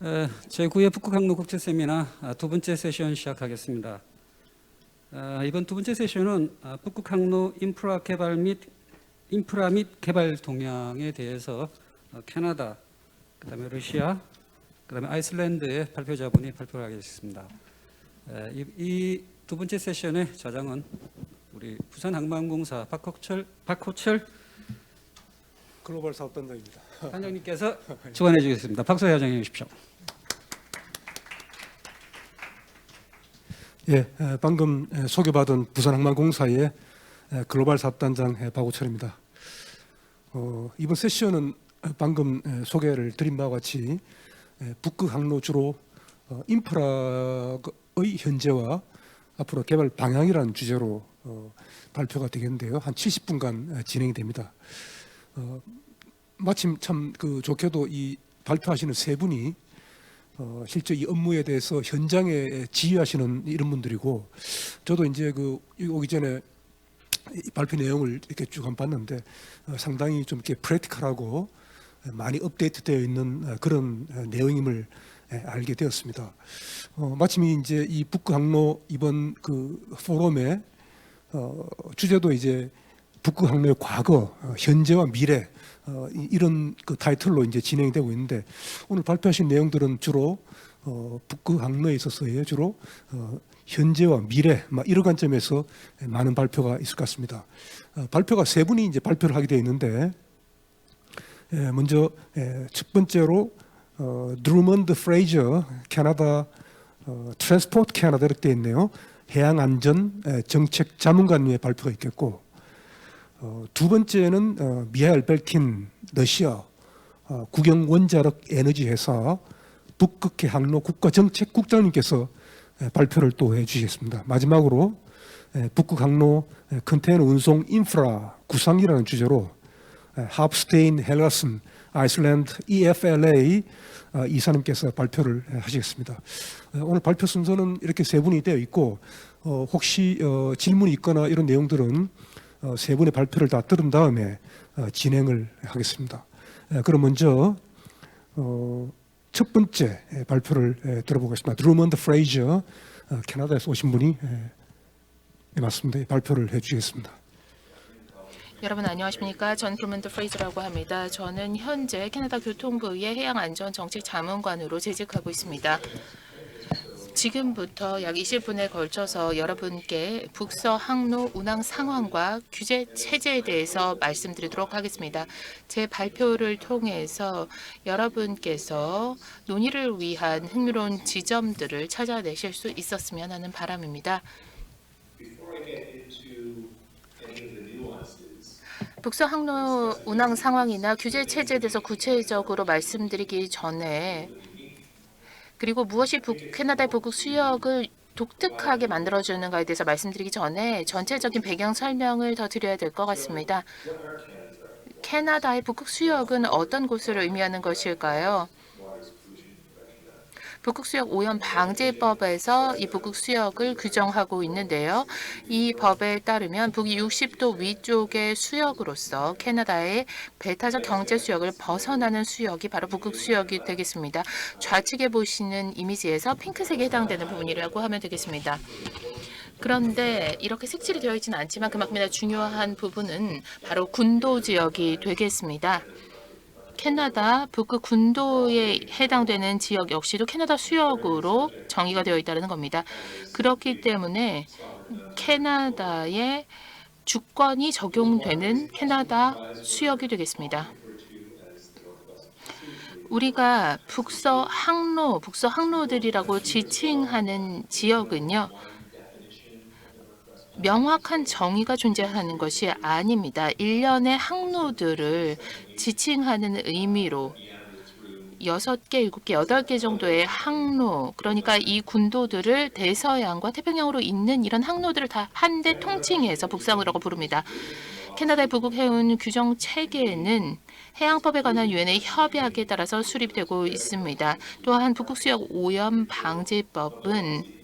제9회 북극 항로 국제 세미나 두 번째 세션 시작하겠습니다. 이번 두 번째 세션은 북극 항로 인프라 및 개발 동향에 대해서 캐나다, 그다음에 러시아, 그다음에 아이슬란드의 발표자분이 발표를 하겠습니다. 이 두 번째 세션의 좌장은 우리 부산항만공사 박호철 글로벌 사업단장입니다. 단장님께서 주관해 주겠습니다. 박수 야정해 주십시오. 예, 방금 소개받은 부산항만공사의 글로벌 사업단장 박호철입니다. 이번 세션은 방금 소개를 드린 바와 같이 북극 항로 주로 인프라의 현재와 앞으로 개발 방향이라는 주제로 발표가 되겠는데요. 한 70분간 진행이 됩니다. 마침 참 좋게도 이 발표하시는 세 분이 실제 이 업무에 대해서 현장에 지휘하시는 이런 분들이고, 저도 이제 오기 전에 이 발표 내용을 이렇게 쭉 한번 봤는데 상당히 좀 이렇게 프랙티컬하고 많이 업데이트되어 있는 그런 내용임을 알게 되었습니다. 마침 이제 이 북극 항로 이번 포럼의 주제도 이제 북극 항로의 과거, 현재와 미래 이런 타이틀로 이제 진행이 되고 있는데, 오늘 발표하신 내용들은 주로 북극 항로에 있어서의 주로 현재와 미래 이런 관점에서 많은 발표가 있을 것 같습니다. 발표가 세 분이 이제 발표를 하게 되어 있는데, 먼저 첫 번째로 드루먼드 프레이저 캐나다 트랜스포트 캐나다 이렇게 되어 있네요. 해양안전 정책 자문관의 발표가 있겠고, 두 번째는 미하일 벨킨 러시아 국영원자력 에너지 회사 북극해 항로 국가정책국장님께서 발표를 또 해주시겠습니다. 마지막으로 북극 항로 컨테이너 운송 인프라 구상이라는 주제로 하프스테인 헬라슨 아이슬란드 EFLA 이사님께서 발표를 하시겠습니다. 오늘 발표 순서는 이렇게 세 분이 되어 있고, 혹시 질문이 있거나 이런 내용들은 세 분의 발표를 다 들은 다음에 진행을 하겠습니다. 그럼 먼저 첫 번째 발표를 들어보겠습니다. 드루먼드 프레이저 캐나다에서 오신 분이 맞습니다. 발표를 해주시겠습니다. 여러분 안녕하십니까? 전 드루먼드 프레이저라고 합니다. 저는 현재 캐나다 교통부의 해양안전정책 자문관으로 재직하고 있습니다. 지금부터 약 20분에 걸쳐서 여러분께 북서 항로 운항 상황과 규제 체제에 대해서 말씀드리도록 하겠습니다. 제 발표를 통해서 여러분께서 논의를 위한 흥미로운 지점들을 찾아내실 수 있었으면 하는 바람입니다. 북서 항로 운항 상황이나 규제 체제에 대해서 구체적으로 말씀드리기 전에, 그리고 무엇이 캐나다의 북극 수역을 독특하게 만들어주는가에 대해서 말씀드리기 전에 전체적인 배경 설명을 더 드려야 될 것 같습니다. 캐나다의 북극 수역은 어떤 곳을 의미하는 것일까요? 북극 수역 오염 방지법에서 이 북극 수역을 규정하고 있는데요. 이 법에 따르면 북위 60도 위쪽의 수역으로서 캐나다의 배타적 경제 수역을 벗어나는 수역이 바로 북극 수역이 되겠습니다. 좌측에 보시는 이미지에서 핑크색에 해당되는 부분이라고 하면 되겠습니다. 그런데 이렇게 색칠이 되어 있지는 않지만 그만큼이나 중요한 부분은 바로 군도 지역이 되겠습니다. 캐나다 북극 군도에 해당되는 지역 역시도 캐나다 수역으로 정의가 되어 있다는 겁니다. 그렇기 때문에 캐나다의 주권이 적용되는 캐나다 수역이 되겠습니다. 우리가 북서 항로들이라고 지칭하는 지역은요, 명확한 정의가 존재하는 것이 아닙니다. 일련의 항로들을 지칭하는 의미로 6개, 7개, 8개 정도의 항로, 그러니까 이 군도들을 대서양과 태평양으로 잇는 이런 항로들을 다 한데 통칭해서 북상으로라고 부릅니다. 캐나다의 북극 해운 규정 체계는 해양법에 관한 유엔의 협약에 따라서 수립되고 있습니다. 또한 북극 수역 오염 방지법은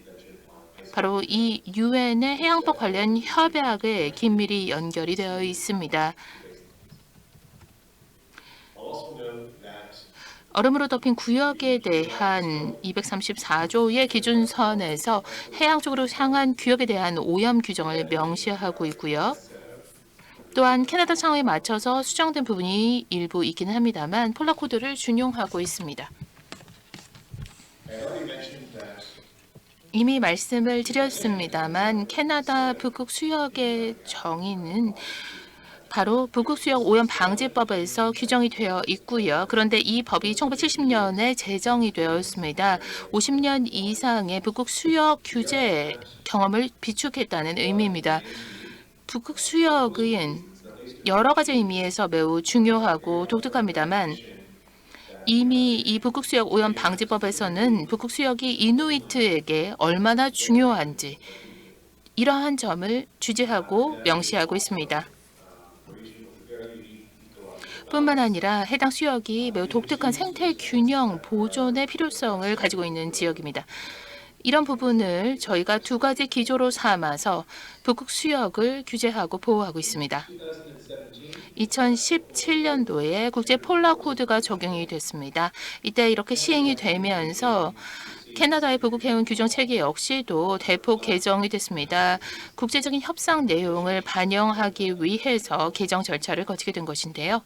바로 이 유엔의 해양법 관련 협약에 긴밀히 연결이 되어 있습니다. 얼음으로 덮인 구역에 대한 234조의 기준선에서 해양 쪽으로 향한 구역에 대한 오염 규정을 명시하고 있고요. 또한 캐나다 상호에 맞춰서 수정된 부분이 일부 있기는 합니다만 폴라 코드를 준용하고 있습니다. 이미 말씀을 드렸습니다만 캐나다 북극 수역의 정의는 바로 북극 수역 오염 방지법에서 규정이 되어 있고요. 그런데 이 법이 1970년에 제정이 되었습니다. 50년 이상의 북극 수역 규제 경험을 비축했다는 의미입니다. 북극 수역은 여러 가지 의미에서 매우 중요하고 독특합니다만 이미 이 북극 수역 오염 방지법에서는 북극 수역이 이누이트에게 얼마나 중요한지 이러한 점을 주제하고 명시하고 있습니다. 뿐만 아니라 해당 수역이 매우 독특한 생태 균형 보존의 필요성을 가지고 있는 지역입니다. 이런 부분을 저희가 두 가지 기조로 삼아서 북극 수역을 규제하고 보호하고 있습니다. 2017년도에 국제 폴라 코드가 적용이 됐습니다. 이때 이렇게 시행이 되면서 캐나다의 북극 해운 규정 체계 역시도 대폭 개정이 됐습니다. 국제적인 협상 내용을 반영하기 위해서 개정 절차를 거치게 된 것인데요.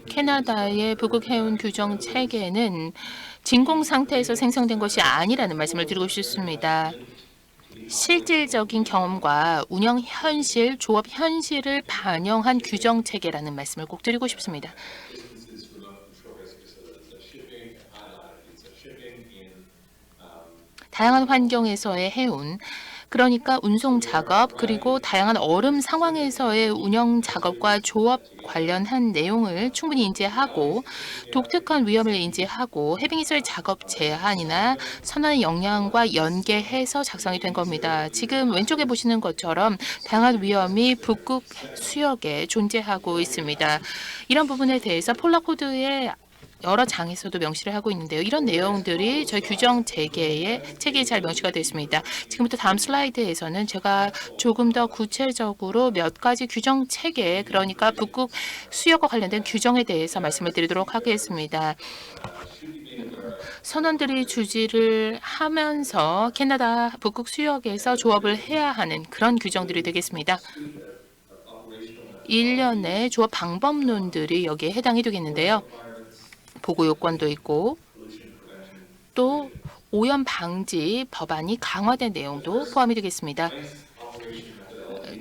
캐나다의 북극 해운 규정 체계는 진공 상태에서 생성된 것이 아니라는 말씀을 드리고 싶습니다. 실질적인 경험과 운영 현실, 조업 현실을 반영한 규정 체계라는 말씀을 꼭 드리고 싶습니다. 다양한 환경에서의 해운, 그러니까 운송 작업 그리고 다양한 얼음 상황에서의 운영 작업과 조업 관련한 내용을 충분히 인지하고 독특한 위험을 인지하고 해빙에서의 작업 제한이나 선언의 역량과 연계해서 작성이 된 겁니다. 지금 왼쪽에 보시는 것처럼 다양한 위험이 북극 수역에 존재하고 있습니다. 이런 부분에 대해서 폴라 코드의 여러 장에서도 명시를 하고 있는데요. 이런 내용들이 저희 규정 체계에 잘 명시가 되어 있습니다. 지금부터 다음 슬라이드에서는 제가 조금 더 구체적으로 몇 가지 규정 체계, 그러니까 북극 수역과 관련된 규정에 대해서 말씀을 드리도록 하겠습니다. 선원들이 주지를 하면서 캐나다 북극 수역에서 조업을 해야 하는 그런 규정들이 되겠습니다. 일련의 조업 방법론들이 여기에 해당이 되겠는데요. 보고 요건도 있고 또 오염 방지 법안이 강화된 내용도 포함이 되겠습니다.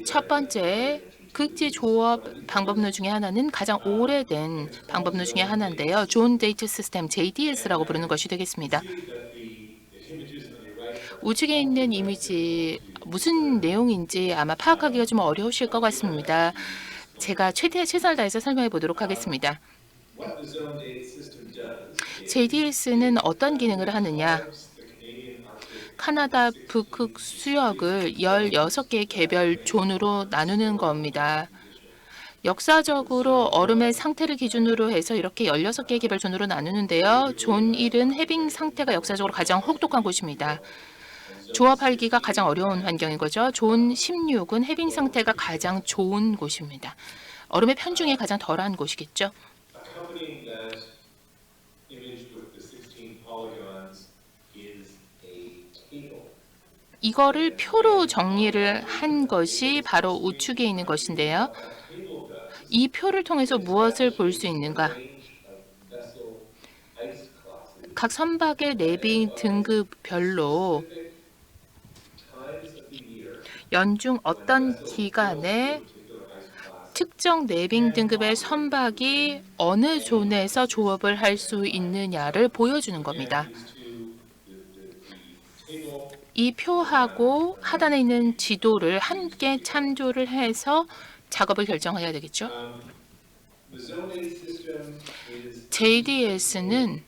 첫 번째, 극지 조업 방법론 중에 하나는 가장 오래된 방법론 중에 하나인데요. 존 데이트 시스템 JDS라고 부르는 것이 되겠습니다. 우측에 있는 이미지 무슨 내용인지 아마 파악하기가 좀 어려우실 것 같습니다. 제가 최선을 다해서 설명해 보도록 하겠습니다. JDS는 어떤 기능을 하느냐? 카나다 북극 수역을 16개의 개별 존으로 나누는 겁니다. 역사적으로 얼음의 상태를 기준으로 해서 이렇게 16개의 개별 존으로 나누는데요. 존 1은 해빙 상태가 역사적으로 가장 혹독한 곳입니다. 조업하기가 가장 어려운 환경인 거죠. 존 16은 해빙 상태가 가장 좋은 곳입니다. 얼음의 편중이 가장 덜한 곳이겠죠. 이거를 표로 정리를 한 것이 바로 우측에 있는 것인데요. 이 표를 통해서 무엇을 볼 수 있는가? 각 선박의 내빙 등급별로 연중 어떤 기간에 특정 내빙 등급의 선박이 어느 존에서 조업을 할 수 있느냐를 보여주는 겁니다. 이 표하고 하단에 있는 지도를 함께 참조를 해서 작업을 결정해야 되겠죠. JDS는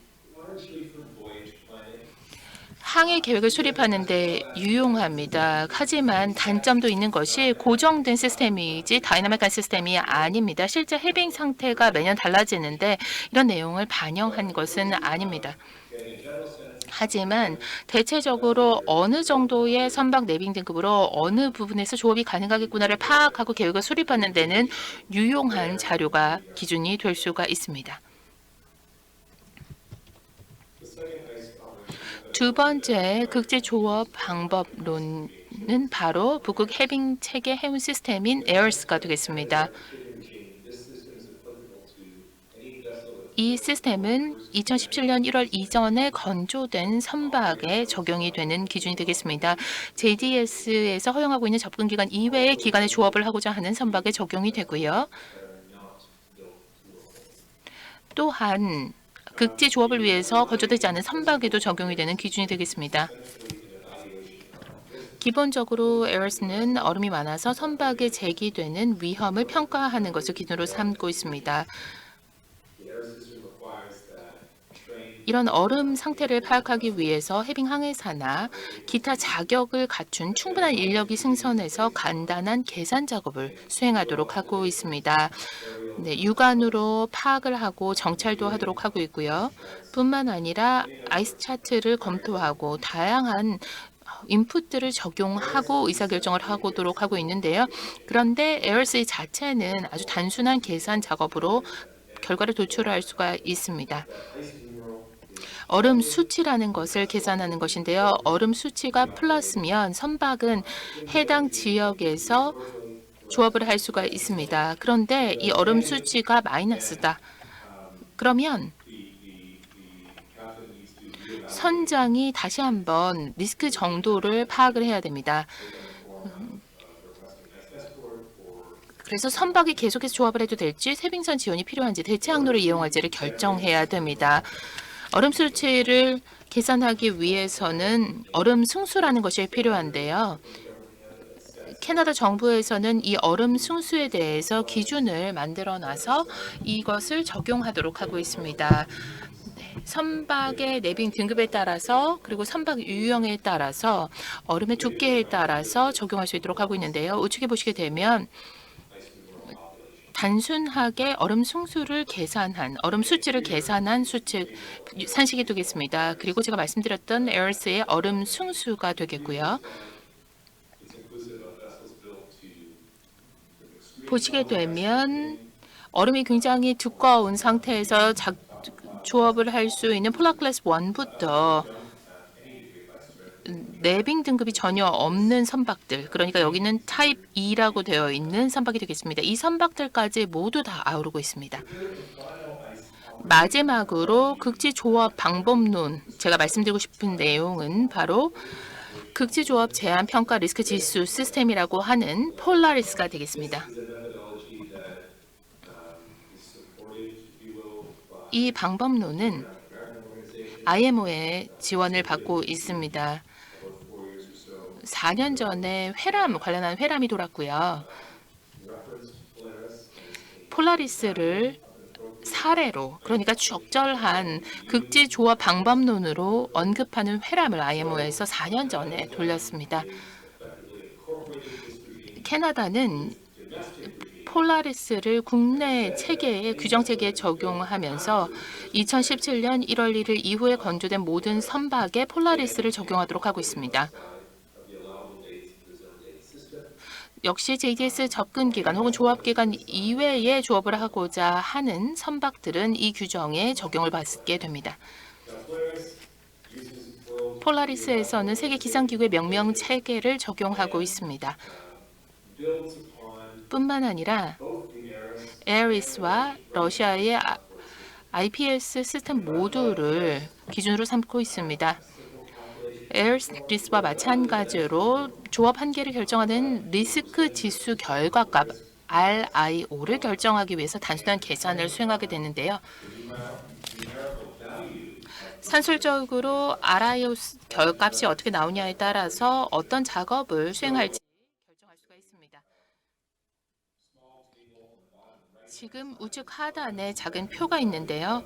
항해 계획을 수립하는 데 유용합니다. 하지만 단점도 있는 것이 고정된 시스템이지 다이나믹한 시스템이 아닙니다. 실제 해빙 상태가 매년 달라지는데 이런 내용을 반영한 것은 아닙니다. 하지만 대체적으로 어느 정도의 선박 내빙 등급으로 어느 부분에서 조업이 가능하겠구나를 파악하고 계획을 수립하는 데는 유용한 자료가 기준이 될 수가 있습니다. 두 번째 극지 조업 방법론은 바로 북극 해빙 체계 해운 시스템인 에어스가 되겠습니다. 이 시스템은 2017년 1월 이전에 건조된 선박에 적용이 되는 기준이 되겠습니다. JDS에서 허용하고 있는 접근 기간 이외의 기간에 조업을 하고자 하는 선박에 적용이 되고요. 또한 극지 조업을 위해서 건조되지 않은 선박에도 적용이 되는 기준이 되겠습니다. 기본적으로 에어스는 얼음이 많아서 선박에 제기되는 위험을 평가하는 것을 기준으로 삼고 있습니다. 이런 얼음 상태를 파악하기 위해서 해빙 항해사나 기타 자격을 갖춘 충분한 인력이 승선해서 간단한 계산 작업을 수행하도록 하고 있습니다. 네, 육안으로 파악을 하고 정찰도 하도록 하고 있고요. 뿐만 아니라 아이스 차트를 검토하고 다양한 인풋들을 적용하고 의사결정을 하도록 하고 있는데요. 그런데 에어스 자체는 아주 단순한 계산 작업으로 결과를 도출할 수가 있습니다. 얼음 수치라는 것을 계산하는 것인데요. 얼음 수치가 플러스면 선박은 해당 지역에서 조업을 할 수가 있습니다. 그런데 이 얼음 수치가 마이너스다. 그러면 선장이 다시 한번 리스크 정도를 파악을 해야 됩니다. 그래서 선박이 계속해서 조업을 해도 될지 세빙선 지원이 필요한지 대체 항로를 이용할지를 결정해야 됩니다. 얼음 수치를 계산하기 위해서는 얼음 승수라는 것이 필요한데요. 캐나다 정부에서는 이 얼음 승수에 대해서 기준을 만들어 놔서 이것을 적용하도록 하고 있습니다. 선박의 내빙 등급에 따라서 그리고 선박 유형에 따라서 얼음의 두께에 따라서 적용할 수 있도록 하고 있는데요. 우측에 보시게 되면 단순하게 얼음 승수를 계산한 얼음 수치를 계산한 수칙 산식이 되겠습니다. 그리고 제가 말씀드렸던 에어스의 얼음 승수가 되겠고요. 보시게 되면 얼음이 굉장히 두꺼운 상태에서 조업을 할 수 있는 폴라 클래스 1부터 내빙 등급이 전혀 없는 선박들, 그러니까 여기는 타입 2라고 되어 있는 선박이 되겠습니다. 이 선박들까지 모두 다 아우르고 있습니다. 마지막으로 극지 조업 방법론, 제가 말씀드리고 싶은 내용은 바로 극지 조업 제한 평가 리스크 지수 시스템이라고 하는 폴라리스가 되겠습니다. 이 방법론은 IMO의 지원을 받고 있습니다. 4년 전에 관련한 회람이 돌았고요. 폴라리스를 사례로, 그러니까 적절한 극지 조업 방법론으로 언급하는 회람을 IMO에서 4년 전에 돌렸습니다. 캐나다는 폴라리스를 국내 체계에 규정 체계에 적용하면서 2017년 1월 1일 이후에 건조된 모든 선박에 폴라리스를 적용하도록 하고 있습니다. 역시 JDS 접근 기간 혹은 조업 기간 이외에 조업을 하고자 하는 선박들은 이 규정에 적용을 받게 됩니다. 폴라리스에서는 세계 기상기구의 명명 체계를 적용하고 있습니다. 뿐만 아니라 에어리스와 러시아의 IPS 시스템 모두를 기준으로 삼고 있습니다. 에어리스와 마찬가지로 조업 한계를 결정하는 리스크 지수 결과값 RIO를 결정하기 위해서 단순한 계산을 수행하게 되는데요. 산술적으로 RIO 결값이 어떻게 나오냐에 따라서 어떤 작업을 수행할지 결정할 수가 있습니다. 지금 우측 하단에 작은 표가 있는데요.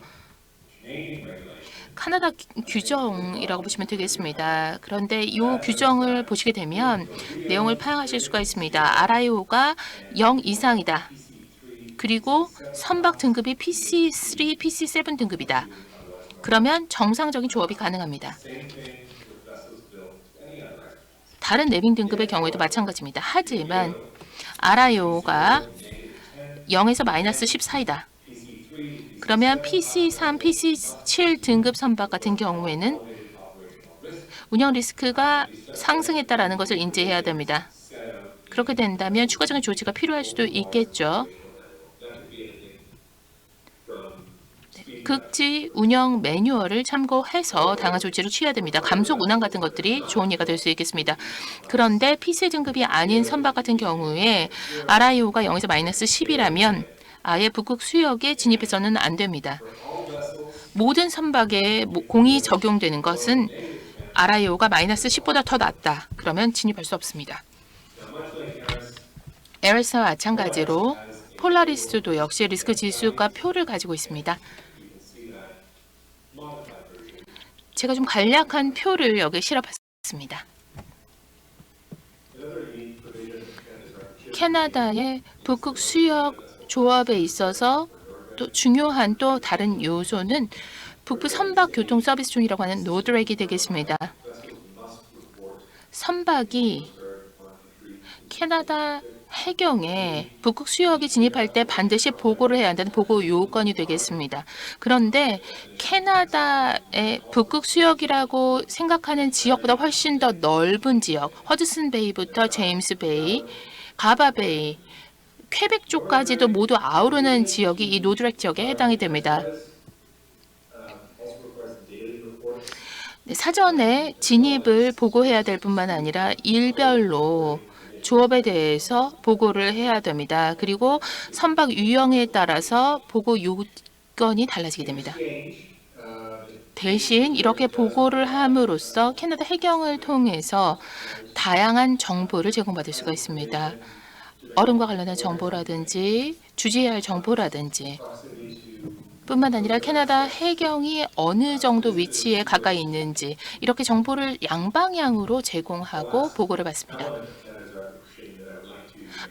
카나다 규정이라고 보시면 되겠습니다. 그런데 이 규정을 보시게 되면 내용을 파악하실 수가 있습니다. RIO가 0 이상이다. 그리고 선박 등급이 PC3, PC7 등급이다. 그러면 정상적인 조업이 가능합니다. 다른 내빙 등급의 경우에도 마찬가지입니다. 하지만 RIO가 0에서 마이너스 14이다. 그러면 PC3, PC7 등급 선박 같은 경우에는 운영 리스크가 상승했다라는 것을 인지해야 됩니다. 그렇게 된다면 추가적인 조치가 필요할 수도 있겠죠. 극지 운영 매뉴얼을 참고해서 당한 조치를 취해야 됩니다. 감속 운항 같은 것들이 좋은 예가 될 수 있겠습니다. 그런데 PC 등급이 아닌 선박 같은 경우에 RIO가 0에서 마이너스 10이라면 아예 북극 수역에 진입해서는 안 됩니다. 모든 선박에 공이 적용되는 것은 RIO가 마이너스 10보다 더 낮다. 그러면 진입할 수 없습니다. 에레스와 마찬가지로 폴라리스도 역시 리스크 지수가 표를 가지고 있습니다. 제가 좀 간략한 표를 여기 실어봤습니다. 캐나다의 북극 수역 조업에 있어서 또 중요한 또 다른 요소는 북부 선박 교통 서비스 중이라고 하는 노드렉이 되겠습니다. 선박이 캐나다 해경에 북극 수역에 진입할 때 반드시 보고를 해야 한다는 보고 요건이 되겠습니다. 그런데 캐나다의 북극 수역이라고 생각하는 지역보다 훨씬 더 넓은 지역, 허드슨 베이부터 제임스 베이, 가바 베이, 퀘벡 쪽까지도 모두 아우르는 지역이 이 노드렉 지역에 해당이 됩니다. 사전에 진입을 보고해야 될 뿐만 아니라 일별로 조업에 대해서 보고를 해야 됩니다. 그리고 선박 유형에 따라서 보고 요건이 달라지게 됩니다. 대신 이렇게 보고를 함으로써 캐나다 해경을 통해서 다양한 정보를 제공받을 수가 있습니다. 얼음과 관련한 정보라든지 주지해야 할 정보라든지 뿐만 아니라 캐나다 해경이 어느 정도 위치에 가까이 있는지 이렇게 정보를 양방향으로 제공하고 보고를 받습니다.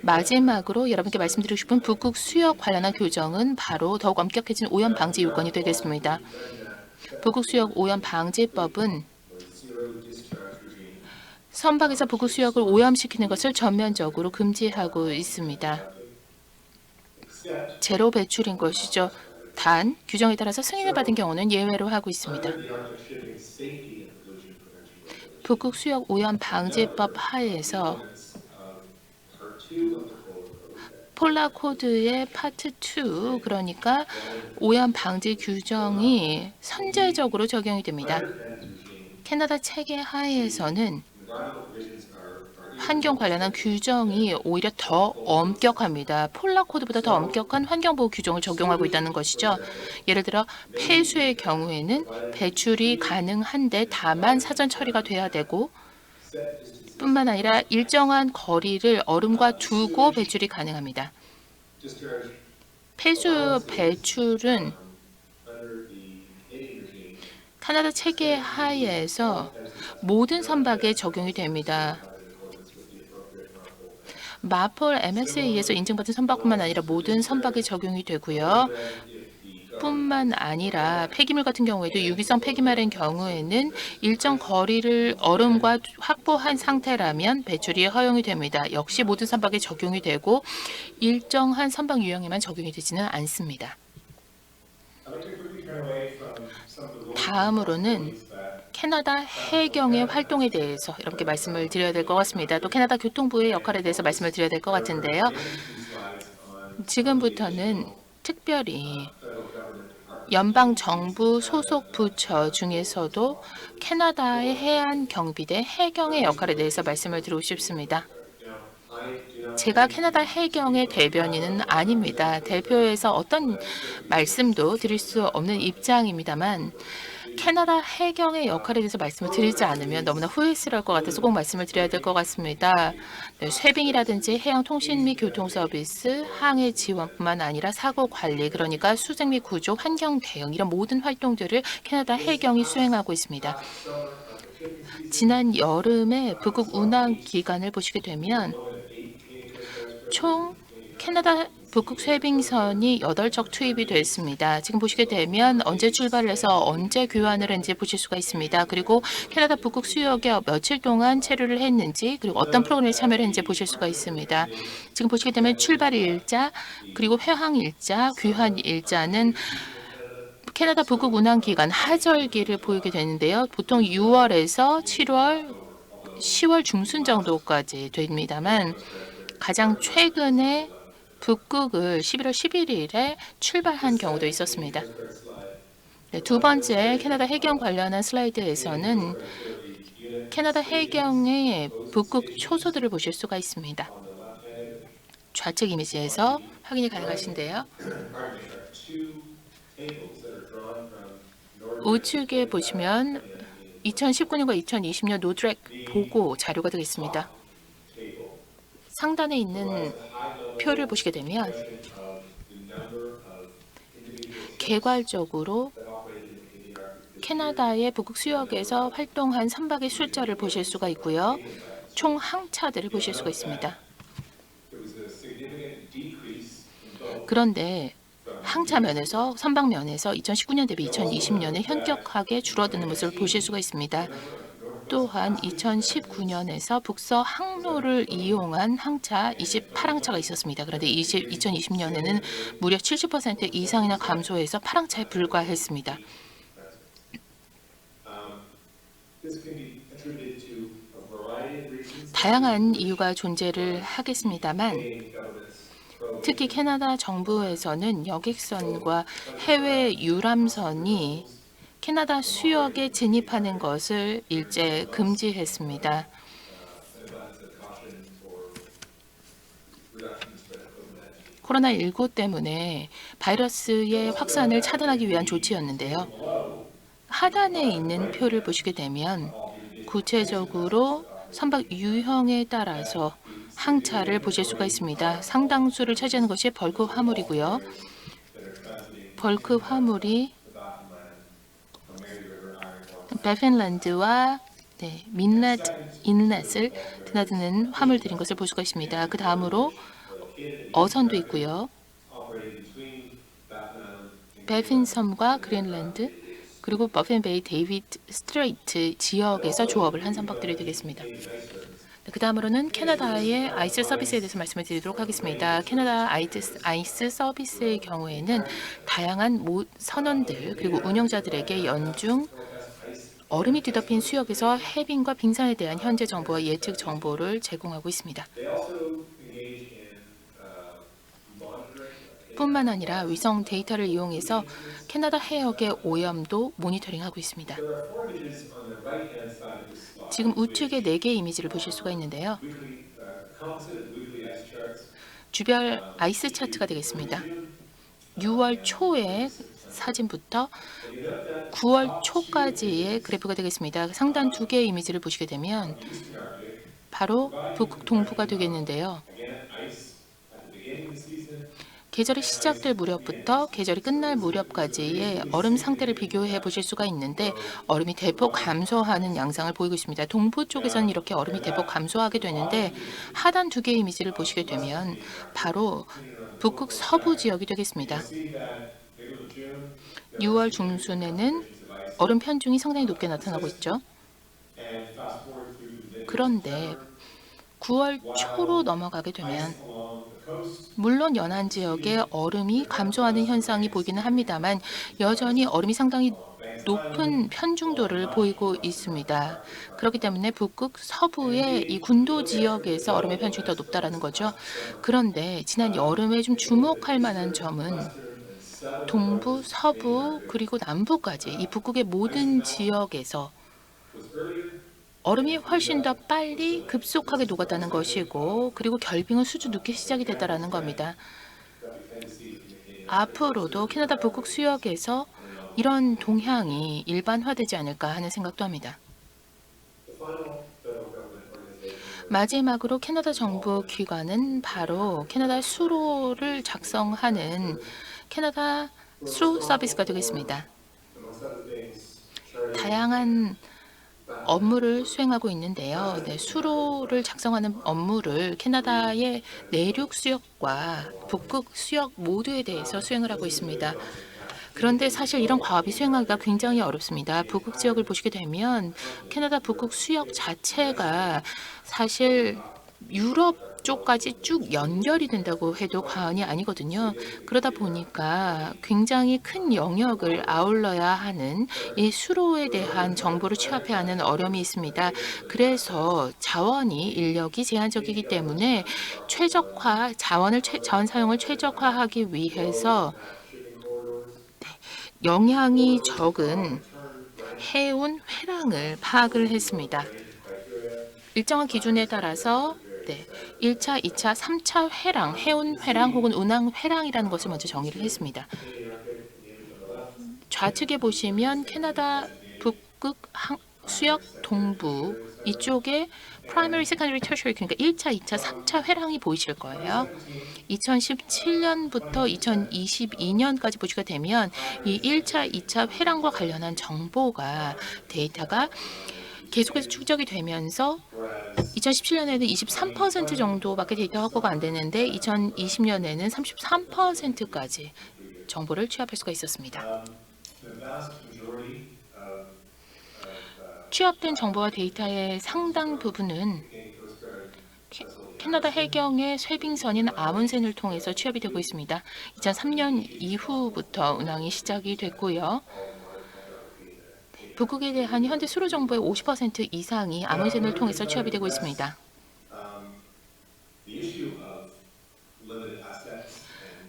마지막으로 여러분께 말씀드리고 싶은 북극 수역 관련한 교정은 바로 더욱 엄격해진 오염 방지 요건이 되겠습니다. 북극 수역 오염 방지법은 선박에서 북극 수역을 오염시키는 것을 전면적으로 금지하고 있습니다. 제로 배출인 것이죠. 단, 규정에 따라서 승인을 받은 경우는 예외로 하고 있습니다. 북극 수역 오염 방지법 하에서 폴라 코드의 파트 2, 그러니까 오염 방지 규정이 선제적으로 적용이 됩니다. 캐나다 체계 하에서는 환경 관련한 규정이 오히려 더 엄격합니다. 폴라 코드보다 더 엄격한 환경보호 규정을 적용하고 있다는 것이죠. 예를 들어 폐수의 경우에는 배출이 가능한데 다만 사전 처리가 돼야 되고 뿐만 아니라 일정한 거리를 얼음과 두고 배출이 가능합니다. 폐수 배출은 캐나다 체계 하에서 모든 선박에 적용이 됩니다. 마폴 MXA에서 인증받은 선박뿐만 아니라 모든 선박에 적용이 되고요. 뿐만 아니라 폐기물 같은 경우에도 유기성 폐기물인 경우에는 일정 거리를 얼음과 확보한 상태라면 배출이 허용이 됩니다. 역시 모든 선박에 적용이 되고 일정한 선박 유형에만 적용이 되지는 않습니다. 다음으로는 캐나다 해경의 활동에 대해서 이렇게 말씀을 드려야 될 것 같습니다. 또 캐나다 교통부의 역할에 대해서 말씀을 드려야 될 것 같은데요. 지금부터는 특별히 연방정부 소속 부처 중에서도 캐나다의 해안경비대 해경의 역할에 대해서 말씀을 드리고 싶습니다. 제가 캐나다 해경의 대변인은 아닙니다. 대표에서 어떤 말씀도 드릴 수 없는 입장입니다만 캐나다 해경의 역할에 대해서 말씀을 드리지 않으면 너무나 후회스러울 것 같아서 꼭 말씀을 드려야 될 것 같습니다. 네, 쇠빙이라든지 해양통신 및 교통서비스, 항해 지원뿐만 아니라 사고관리, 그러니까 수색 및 구조, 환경 대응 이런 모든 활동들을 캐나다 해경이 수행하고 있습니다. 지난 여름에 북극 운항 기간을 보시게 되면 총 캐나다 북극 쇄빙선이 8척 투입이 됐습니다. 지금 보시게 되면 언제 출발을 해서 언제 귀환을 했는지 보실 수가 있습니다. 그리고 캐나다 북극 수역에 며칠 동안 체류를 했는지 그리고 어떤 프로그램에 참여를 했는지 보실 수가 있습니다. 지금 보시게 되면 출발 일자 그리고 회항 일자, 귀환 일자는 캐나다 북극 운항 기간 하절기를 보이게 되는데요. 보통 6월에서 7월, 10월 중순 정도까지 됩니다만 가장 최근에 북극을 11월 11일에 출발한 경우도 있었습니다. 네, 두 번째 캐나다 해경 관련한 슬라이드에서는 캐나다 해경의 북극 초소들을 보실 수가 있습니다. 좌측 이미지에서 확인이 가능하신데요. 우측에 보시면 2019년과 2020년 노드렉 보고 자료가 되겠습니다. 상단에 있는 표를 보시게 되면 개괄적으로 캐나다의 북극 수역에서 활동한 선박의 숫자를 보실 수가 있고요. 총 항차들을 보실 수가 있습니다. 그런데 항차 면에서 선박 면에서 2019년 대비 2020년에 현격하게 줄어드는 모습을 보실 수가 있습니다. 또한 2019년에서 북서 항로를 이용한 항차 28항차가 있었습니다. 그런데 2020년에는 무려 70% 이상이나 감소해서 8항차에 불과했습니다. 다양한 이유가 존재를 하겠습니다만 특히 캐나다 정부에서는 여객선과 해외 유람선이 캐나다 수역에 진입하는 것을 일제 금지했습니다. 코로나19 때문에 바이러스의 확산을 차단하기 위한 조치였는데요. 하단에 있는 표를 보시게 되면 구체적으로 선박 유형에 따라서 항차를 보실 수가 있습니다. 상당수를 차지하는 것이 벌크 화물이고요. 벌크 화물이 베핀랜드와 민렛, 인렛을 드나드는 화물들인 것을 볼 수가 있습니다. 그 다음으로 어선도 있고요. 베핀 섬과 그린랜드 그리고 버펜베이 데이비드 스트레이트 지역에서 조업을 한 선박들이 되겠습니다. 그 다음으로는 캐나다의 아이스 서비스에 대해서 말씀을 드리도록 하겠습니다. 캐나다 아이스 서비스의 경우에는 다양한 선원들 그리고 운영자들에게 연중 얼음이 뒤덮인 수역에서 해빙과 빙산에 대한 현재 정보와 예측 정보를 제공하고 있습니다. 뿐만 아니라 위성 데이터를 이용해서 캐나다 해역의 오염도 모니터링하고 있습니다. 지금 우측에 4개의 이미지를 보실 수가 있는데요. 주별 아이스 차트가 되겠습니다. 6월 초의 사진부터 9월 초까지의 그래프가 되겠습니다. 상단 2개의 이미지를 보시게 되면 바로 북극 동부가 되겠는데요. 계절이 시작될 무렵부터 계절이 끝날 무렵까지의 얼음 상태를 비교해 보실 수가 있는데 얼음이 대폭 감소하는 양상을 보이고 있습니다. 동부 쪽에서는 이렇게 얼음이 대폭 감소하게 되는데 하단 2개의 이미지를 보시게 되면 바로 북극 서부 지역이 되겠습니다. 6월 중순에는 얼음 편중이 상당히 높게 나타나고 있죠. 그런데 9월 초로 넘어가게 되면 물론 연안 지역에 얼음이 감소하는 현상이 보이기는 합니다만 여전히 얼음이 상당히 높은 편중도를 보이고 있습니다. 그렇기 때문에 북극 서부의 이 군도 지역에서 얼음의 편중이 더 높다라는 거죠. 그런데 지난 여름에 좀 주목할 만한 점은 동부, 서부 그리고 남부까지 이 북극의 모든 지역에서 얼음이 훨씬 더 빨리 급속하게 녹았다는 것이고 그리고 결빙은 수주 늦게 시작이 됐다는 겁니다. 앞으로도 캐나다 북극 수역에서 이런 동향이 일반화되지 않을까 하는 생각도 합니다. 마지막으로 캐나다 정부 기관은 바로 캐나다 수로를 작성하는 캐나다 수로 서비스가 되겠습니다. 다양한 업무를 수행하고 있는데요. 네, 수로를 작성하는 업무를 캐나다의 내륙 수역과 북극 수역 모두에 대해서 수행을 하고 있습니다. 그런데 사실 이런 과업이 수행하기가 굉장히 어렵습니다. 북극 지역을 보시게 되면 캐나다 북극 수역 자체가 사실 유럽 쪽까지 쭉 연결이 된다고 해도 과언이 아니거든요. 그러다 보니까 굉장히 큰 영역을 아울러야 하는 이 수로에 대한 정보를 취합해야 하는 어려움이 있습니다. 그래서 자원이 인력이 제한적이기 때문에 자원 사용을 최적화하기 위해서 영향이 적은 해운 회랑을 파악을 했습니다. 일정한 기준에 따라서 1차, 2차, 3차 회랑, 해운 회랑 혹은 운항 회랑이라는 것을 먼저 정의를 했습니다. 좌측에 보시면 캐나다 북극 수역 동부 이쪽에 primary, secondary, tertiary 그러니까 1차, 2차, 3차 회랑이 보이실 거예요. 2017년부터 2022년까지 보시게 되면 이 1차, 2차 회랑과 관련한 정보가 데이터가 계속해서 축적이 되면서 2017년에는 23% 정도밖에 데이터 확보가 안 되는데 2020년에는 33%까지 정보를 취합할 수가 있었습니다. 취합된 정보와 데이터의 상당 부분은 캐나다 해경의 쇄빙선인 아문센을 통해서 취합이 되고 있습니다. 2003년 이후부터 운항이 시작이 됐고요. 북극에 대한 현재 수로 정보의 50% 이상이 아문센을 통해서 취합이 되고 있습니다.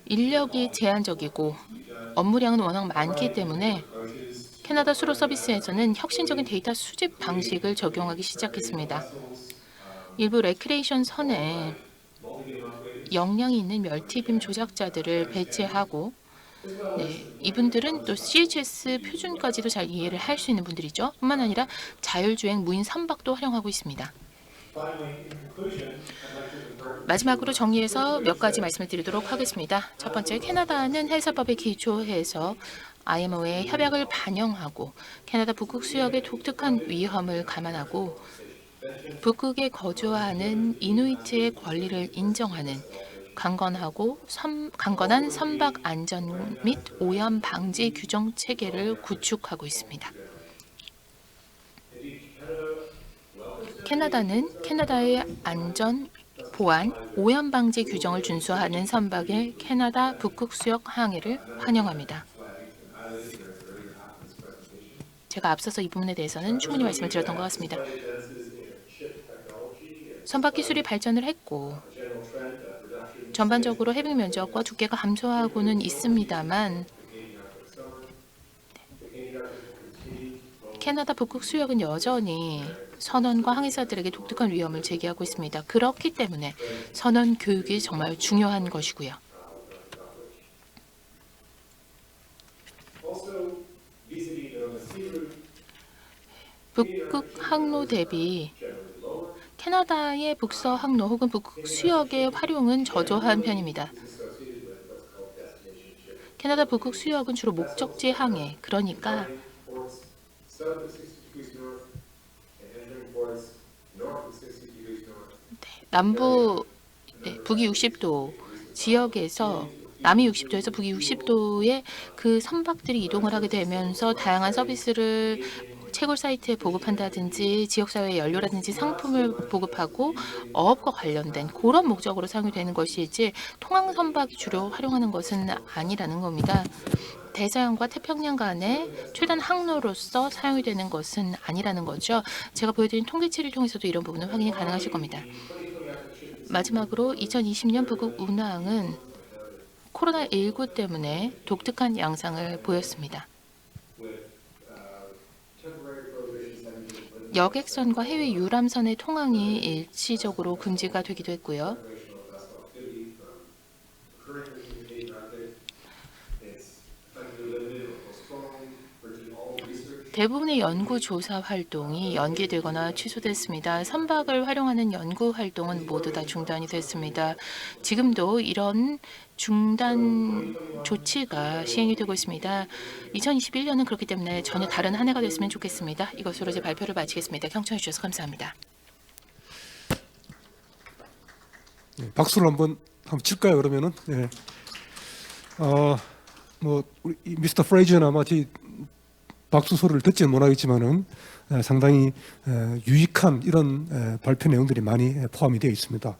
인력이 제한적이고 업무량은 워낙 많기 때문에 캐나다 수로 서비스에서는 혁신적인 데이터 수집 방식을 적용하기 시작했습니다. 일부 레크레이션 선에 역량이 있는 멀티빔 조작자들을 배치하고 이분들은 또 CHS 표준까지도 잘 이해를 할 수 있는 분들이죠. 뿐만 아니라 자율주행 무인 선박도 활용하고 있습니다. 마지막으로 정리해서 몇 가지 말씀을 드리도록 하겠습니다. 첫 번째, 캐나다는 해사법에 기초해서 IMO의 협약을 반영하고 캐나다 북극 수역의 독특한 위험을 감안하고 북극에 거주하는 이누이트의 권리를 인정하는 강건한 선박 안전 및 오염 방지 규정 체계를 구축하고 있습니다. 캐나다는 캐나다의 안전, 보안, 오염 방지 규정을 준수하는 선박의 캐나다 북극 수역 항해를 환영합니다. 제가 앞서서 이 부분에 대해서는 충분히 말씀을 드렸던 것 같습니다. 선박 기술이 발전을 했고 전반적으로 해빙 면적과 두께가 감소하고는 있습니다만 캐나다 북극 수역은 여전히 선원과 항해사들에게 독특한 위험을 제기하고 있습니다. 그렇기 때문에 선원 교육이 정말 중요한 것이고요. 북극 항로 대비 캐나다의 북서 항로 혹은 북극 수역의 활용은 저조한 편입니다. 캐나다 북극 수역은 주로 목적지 항해, 그러니까 남부 북위 60도 지역에서 남위 60도에서 북위 60도의 그 선박들이 이동을 하게 되면서 다양한 서비스를 채굴 사이트에 보급한다든지 지역사회에 연료라든지 상품을 보급하고 어업과 관련된 그런 목적으로 사용이 되는 것이지 통항 선박이 주로 활용하는 것은 아니라는 겁니다. 대서양과 태평양 간의 최단 항로로서 사용이 되는 것은 아니라는 거죠. 제가 보여드린 통계치를 통해서도 이런 부분은 확인이 가능하실 겁니다. 마지막으로 2020년 북극 운항은 코로나19 때문에 독특한 양상을 보였습니다. 여객선과 해외 유람선의 통항이 일시적으로 금지가 되기도 했고요. 대부분의 연구 조사 활동이 연기되거나 취소됐습니다. 선박을 활용하는 연구 활동은 모두 다 중단이 됐습니다. 지금도 이런 중단 조치가 시행이 되고 있습니다. 2021년은 그렇기 때문에 전혀 다른 한 해가 됐으면 좋겠습니다. 이것으로 제 발표를 마치겠습니다. 경청해 주셔서 감사합니다. 박수를 한번 칠까요? 그러면은 뭐 우리 미스터 프레이저는 아마 제 박수 소리를 듣지는 못하겠지만은 상당히 유익한 이런 발표 내용들이 많이 포함이 되어 있습니다.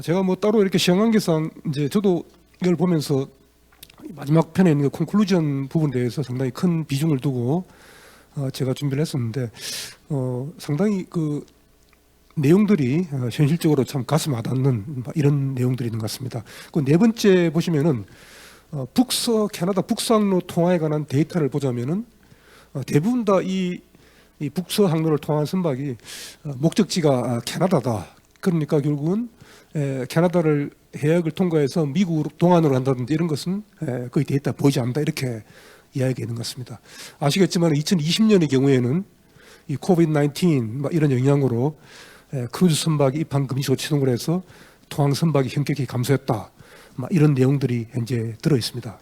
제가 뭐 따로 이렇게 시간 관계상 이제 저도 이걸 보면서 마지막 편에 있는 그 콘클루전 부분에 대해서 상당히 큰 비중을 두고 제가 준비를 했었는데 상당히 그 내용들이 현실적으로 참 가슴 와닿는 이런 내용들이 있는 것 같습니다. 그 네 번째 보시면은 캐나다 북서항로 통화에 관한 데이터를 보자면은 대부분 다 이 북서항로를 통한 선박이 목적지가 캐나다다. 그러니까 결국은 캐나다를 해역을 통과해서 미국 동안으로 간다든지 이런 것은 거의 데이터 보이지 않는다 이렇게 이야기가 있는 것 같습니다. 아시겠지만 2020년의 경우에는 이 코비드-19 이런 영향으로 크루즈 선박이 입항 금지 조치동을 해서 통항 선박이 현격히 감소했다. 이런 내용들이 현재 들어 있습니다.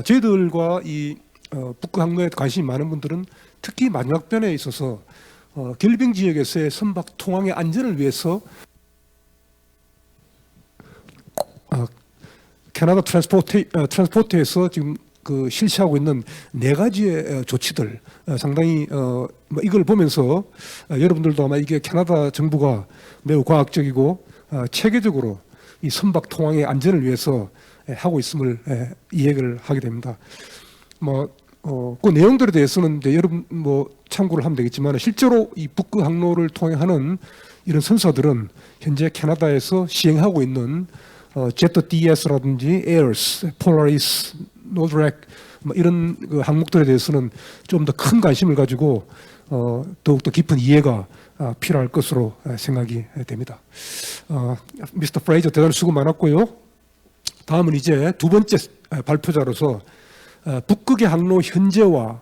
저희들과 이 북극 항로에 관심이 많은 분들은 특히 마지막 변에 있어서 결빙 지역에서의 선박 통항의 안전을 위해서 캐나다 트랜스포트에서 지금 그 실시하고 있는 네 가지의 조치들 상당히 뭐 이걸 보면서 여러분들도 아마 이게 캐나다 정부가 매우 과학적이고 체계적으로 이 선박 통항의 안전을 위해서 하고 있음을 이해를 하게 됩니다. 그 내용들에 대해서는 이제 여러분 뭐 참고를 하면 되겠지만 실제로 이 북극 항로를 통행하는 이런 선사들은 현재 캐나다에서 시행하고 있는 ZDS라든지 에어스, 폴라리스, 노드렉 이런 그 항목들에 대해서는 좀 더 큰 관심을 가지고 더욱더 깊은 이해가 필요할 것으로 생각이 됩니다. 미스터 프레이저 대단히 수고 많았고요. 다음은 이제 두 번째 발표자로서 북극의 항로 현재와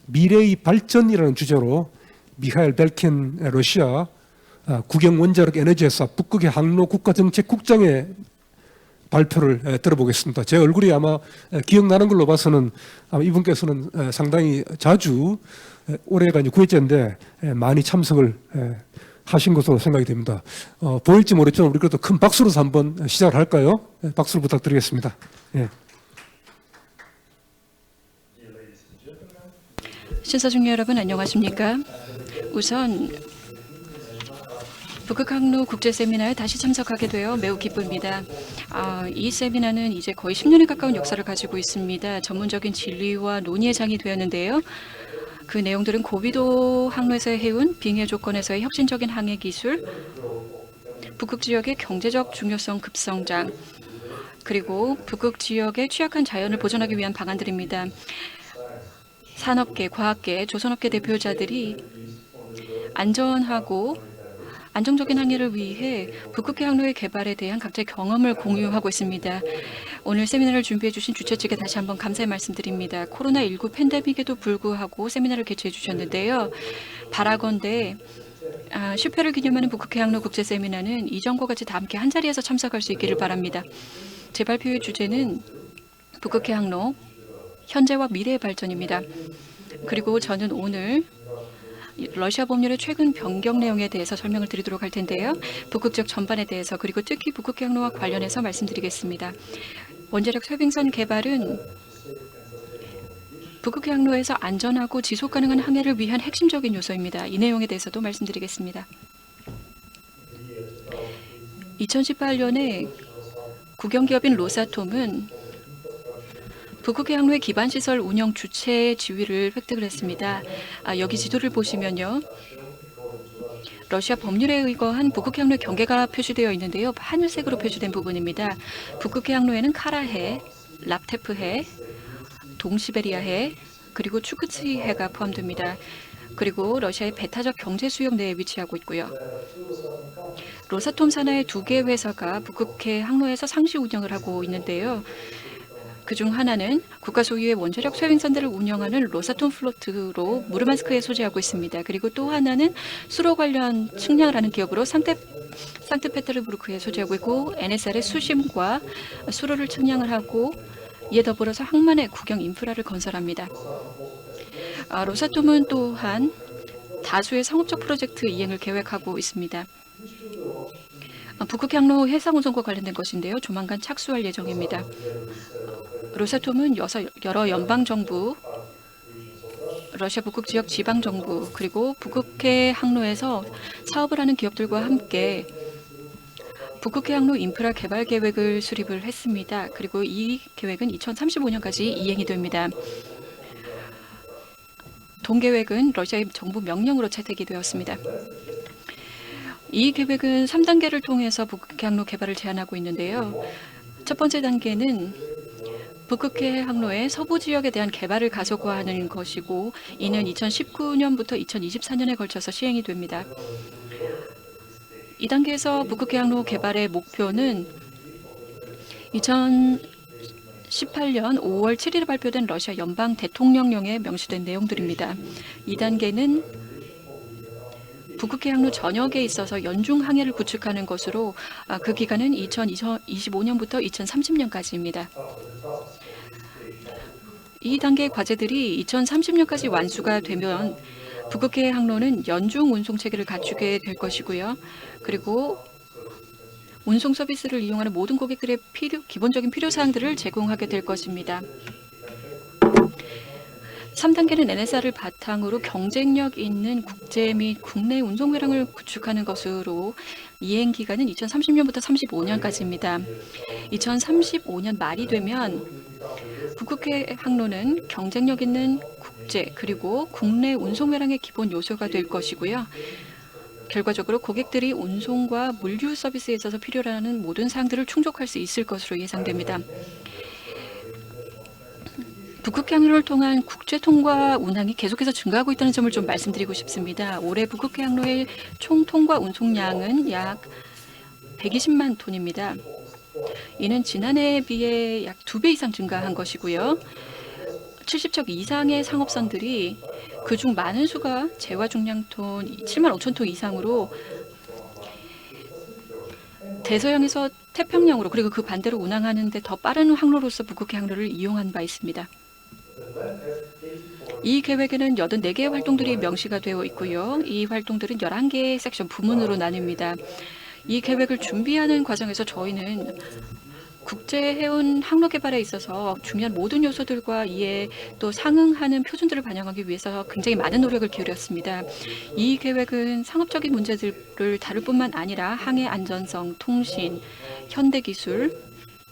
미래의 발전이라는 주제로 미하일 벨킨 러시아 국영원자력 에너지회사 북극의 항로 국가정책국장의 발표를 들어보겠습니다. 제 얼굴이 아마 기억나는 걸로 봐서는 아마 이분께서는 상당히 자주 올해가 이제 9회째인데 많이 참석을 하신 것으로 생각이 됩니다. 보일지 모르겠지만 우리 그래도 큰 박수로 한번 시작을 할까요? 박수를 부탁드리겠습니다. 예. 신사 중계 여러분 안녕하십니까? 우선 북극항로 국제세미나에 다시 참석하게 되어 매우 기쁩니다. 이 세미나는 이제 거의 10년에 가까운 역사를 가지고 있습니다. 전문적인 진리와 논의의 장이 되었는데요. 그 내용들은 고비도 항로에서의 해운, 빙의 조건에서의 혁신적인 항해 기술, 북극 지역의 경제적 중요성 급성장, 그리고 북극 지역의 취약한 자연을 보존하기 위한 방안들입니다. 산업계, 과학계, 조선업계 대표자들이 안전하고 안정적인 항해를 위해 북극해 항로의 개발에 대한 각자의 경험을 공유하고 있습니다. 오늘 세미나를 준비해 주신 주최 측에 다시 한번 감사의 말씀드립니다. 코로나19 팬데믹에도 불구하고 세미나를 개최해 주셨는데요. 바라건대 10회를 기념하는 북극해 항로 국제 세미나는 이전과 같이 다 함께 한자리에서 참석할 수 있기를 바랍니다. 제 발표의 주제는 북극해 항로 현재와 미래의 발전입니다. 그리고 저는 오늘 러시아 법률의 최근 변경 내용에 대해서 설명을 드리도록 할 텐데요. 북극 지역 전반에 대해서 그리고 특히 북극해 항로와 관련해서 말씀드리겠습니다. 원자력 쇄빙선 개발은 북극해 항로에서 안전하고 지속 가능한 항해를 위한 핵심적인 요소입니다. 이 내용에 대해서도 말씀드리겠습니다. 2018년에 국영기업인 로사톰은 북극해 항로의 기반시설 운영 주체 지위를 획득을 했습니다. 여기 지도를 보시면요. 러시아 법률에 의거한 북극해 항로의 경계가 표시되어 있는데요. 하늘색으로 표시된 부분입니다. 북극해 항로에는 카라해, 랍테프해, 동시베리아해, 그리고 추크츠해가 포함됩니다. 그리고 러시아의 배타적 경제 수역 내에 위치하고 있고요. 로사톰 산하의 2개 회사가 북극해 항로에서 상시 운영을 하고 있는데요. 그중 하나는 국가 소유의 원자력 쇄빙선대를 운영하는 로사톰 플로트로 무르만스크에 소재하고 있습니다. 그리고 또 하나는 수로 관련 측량을 하는 기업으로 상트페테르부르크에 소재하고 있고 NSR의 수심과 수로를 측량을 하고 이에 더불어서 항만의 국영 인프라를 건설합니다. 로사톰은 또한 다수의 상업적 프로젝트 이행을 계획하고 있습니다. 북극 향로 해상 운송과 관련된 것인데요. 조만간 착수할 예정입니다. 로사톰은 여러 연방 정부, 러시아 북극 지역 지방 정부, 그리고 북극해 항로에서 사업을 하는 기업들과 함께 북극해 항로 인프라 개발 계획을 수립을 했습니다. 그리고 이 계획은 2035년까지 이행이 됩니다. 동계획은 러시아의 정부 명령으로 채택이 되었습니다. 이 계획은 3단계를 통해서 북극해 항로 개발을 제한하고 있는데요. 첫 번째 단계는 북극해 항로의 서부 지역에 대한 개발을 가속화하는 것이고 이는 2019년부터 2024년에 걸쳐서 시행이 됩니다. 이 단계에서 북극해 항로 개발의 목표는 2018년 5월 7일에 발표된 러시아 연방 대통령령에 명시된 내용들입니다. 이 단계는 북극해 항로 전역에 있어서 연중 항해를 구축하는 것으로 그 기간은 2025년부터 2030년까지입니다. 이 단계의 과제들이 2030년까지 완수가 되면 북극해 항로는 연중 운송 체계를 갖추게 될 것이고요. 그리고 운송 서비스를 이용하는 모든 고객들의 기본적인 필요사항들을 제공하게 될 것입니다. 3단계는 NSR을 바탕으로 경쟁력 있는 국제 및 국내 운송 회랑을 구축하는 것으로 이행 기간은 2030년부터 35년까지입니다. 2035년 말이 되면 북극해 항로는 경쟁력 있는 국제 그리고 국내 운송 회랑의 기본 요소가 될 것이고요. 결과적으로 고객들이 운송과 물류 서비스에 있어서 필요로 하는 모든 사항들을 충족할 수 있을 것으로 예상됩니다. 북극해 항로를 통한 국제 통과 운항이 계속해서 증가하고 있다는 점을 좀 말씀드리고 싶습니다. 올해 북극해 항로의 총 통과 운송량은 약 120만 톤입니다. 이는 지난해에 비해 약 2배 이상 증가한 것이고요. 70척 이상의 상업선들이 그중 많은 수가 재화 중량톤 7만 5천 톤 이상으로 대서양에서 태평양으로 그리고 그 반대로 운항하는 데 더 빠른 항로로서 북극해 항로를 이용한 바 있습니다. 이 계획에는 84개의 활동들이 명시가 되어 있고요. 이 활동들은 11개의 섹션 부문으로 나뉩니다. 이 계획을 준비하는 과정에서 저희는 국제 해운 항로 개발에 있어서 중요한 모든 요소들과 이에 또 상응하는 표준들을 반영하기 위해서 굉장히 많은 노력을 기울였습니다. 이 계획은 상업적인 문제들을 다룰 뿐만 아니라 항해 안전성, 통신, 현대 기술,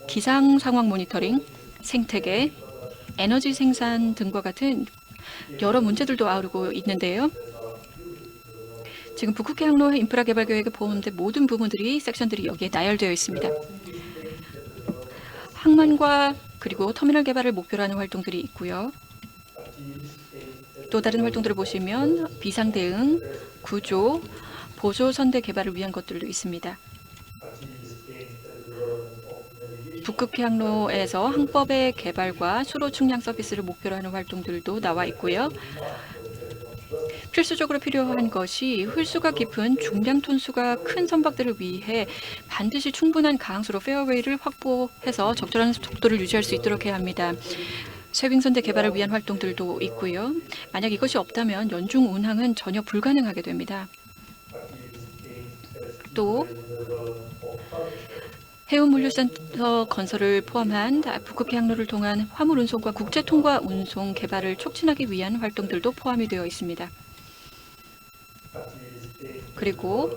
기상 상황 모니터링, 생태계, 에너지 생산 등과 같은 여러 문제들도 아우르고 있는데요. 지금 북극해 항로 인프라 개발 계획에 포함된 모든 부분들이 섹션들이 여기에 나열되어 있습니다. 항만과 그리고 터미널 개발을 목표로 하는 활동들이 있고요. 또 다른 활동들을 보시면 비상 대응, 구조, 보조 선대 개발을 위한 것들도 있습니다. 북극해 항로에서 항법의 개발과 수로 측량 서비스를 목표로 하는 활동들도 나와 있고요. 필수적으로 필요한 것이 홀수가 깊은 중량 톤수가 큰 선박들을 위해 반드시 충분한 가항수로 페어웨이를 확보해서 적절한 속도를 유지할 수 있도록 해야 합니다. 쇄빙선대 개발을 위한 활동들도 있고요. 만약 이것이 없다면 연중 운항은 전혀 불가능하게 됩니다. 또 해운물류센터 건설을 포함한 북극해 항로를 통한 화물 운송과 국제 통과 운송 개발을 촉진하기 위한 활동들도 포함이 되어 있습니다. 그리고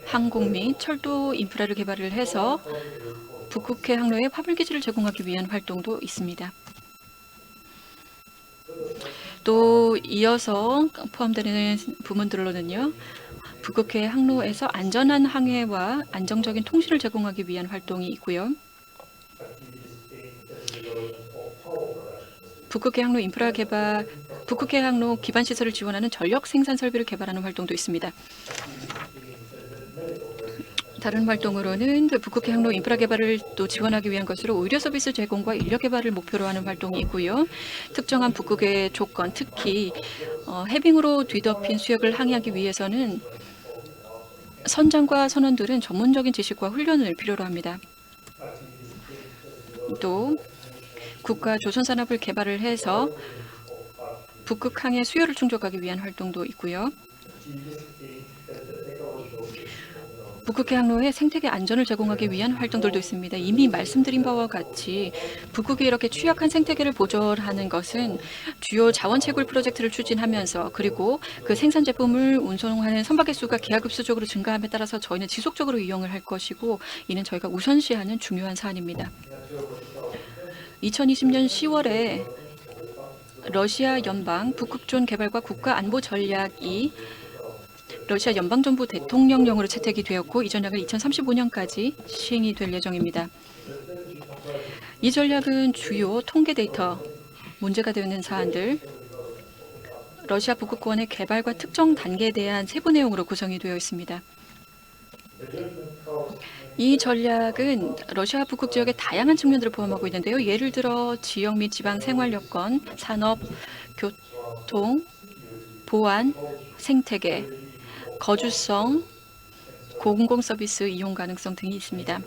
항공 및 철도 인프라를 개발을 해서 북극해 항로에 화물 기지를 제공하기 위한 활동도 있습니다. 또 이어서 포함되는 부문들로는요. 북극해 항로에서 안전한 항해와 안정적인 통신을 제공하기 위한 활동이 있고요. 북극해 항로 인프라 개발, 북극해 항로 기반 시설을 지원하는 전력 생산 설비를 개발하는 활동도 있습니다. 다른 활동으로는 그 북극해 항로 인프라 개발을 또 지원하기 위한 것으로 의료 서비스 제공과 인력 개발을 목표로 하는 활동이 있고요. 특정한 북극의 조건, 특히 해빙으로 뒤덮인 수역을 항해하기 위해서는 선장과 선원들은 전문적인 지식과 훈련을 필요로 합니다. 또 국가 조선산업을 개발을 해서 북극항의 수요를 충족하기 위한 활동도 있고요. 북극해 항로의 생태계 안전을 제공하기 위한 활동들도 있습니다. 이미 말씀드린 바와 같이 북극이 이렇게 취약한 생태계를 보존하는 것은 주요 자원 채굴 프로젝트를 추진하면서 그리고 그 생산 제품을 운송하는 선박의 수가 기하급수적으로 증가함에 따라서 저희는 지속적으로 이용을 할 것이고 이는 저희가 우선시하는 중요한 사안입니다. 2020년 10월에 러시아 연방 북극존 개발과 국가 안보 전략이 러시아 연방정부 대통령령으로 채택이 되었고 이 전략은 2035년까지 시행이 될 예정입니다. 이 전략은 주요 통계 데이터, 문제가 되는 사안들, 러시아 북극권의 개발과 특정 단계에 대한 세부 내용으로 구성이 되어 있습니다. 이 전략은 러시아 북극 지역의 다양한 측면들을 포함하고 있는데요. 예를 들어 지역 및 지방 생활 여건, 산업, 교통, 보안, 생태계, 거주성, 공공 서비스 이용 가능성 등이 있습니다.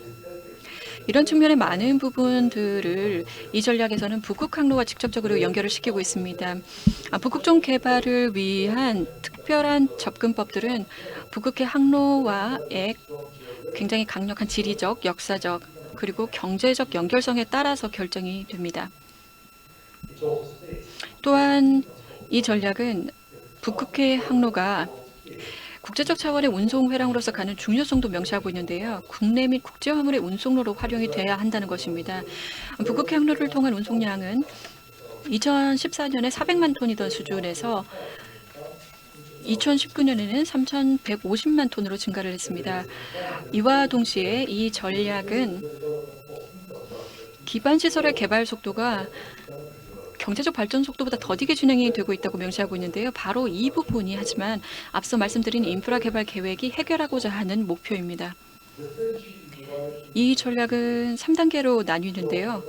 이런 측면의 많은 부분들을 이 전략에서는 북극 항로와 직접적으로 연결을 시키고 있습니다. 북극존 개발을 위한 특별한 접근법들은 북극해 항로와의 굉장히 강력한 지리적, 역사적, 그리고 경제적 연결성에 따라서 결정이 됩니다. 또한 이 전략은 북극해 항로가 국제적 차원의 운송 회랑으로서 가는 중요성도 명시하고 있는데요. 국내 및 국제 화물의 운송로로 활용이 돼야 한다는 것입니다. 북극해 항로를 통한 운송량은 2014년에 400만 톤이던 수준에서 2019년에는 3,150만 톤으로 증가를 했습니다. 이와 동시에 이 전략은 기반 시설의 개발 속도가 경제적 발전 속도보다 더디게 진행이 되고 있다고 명시하고 있는데요. 바로 이 부분이 하지만 앞서 말씀드린 인프라 개발 계획이 해결하고자 하는 목표입니다. 이 전략은 3단계로 나뉘는데요.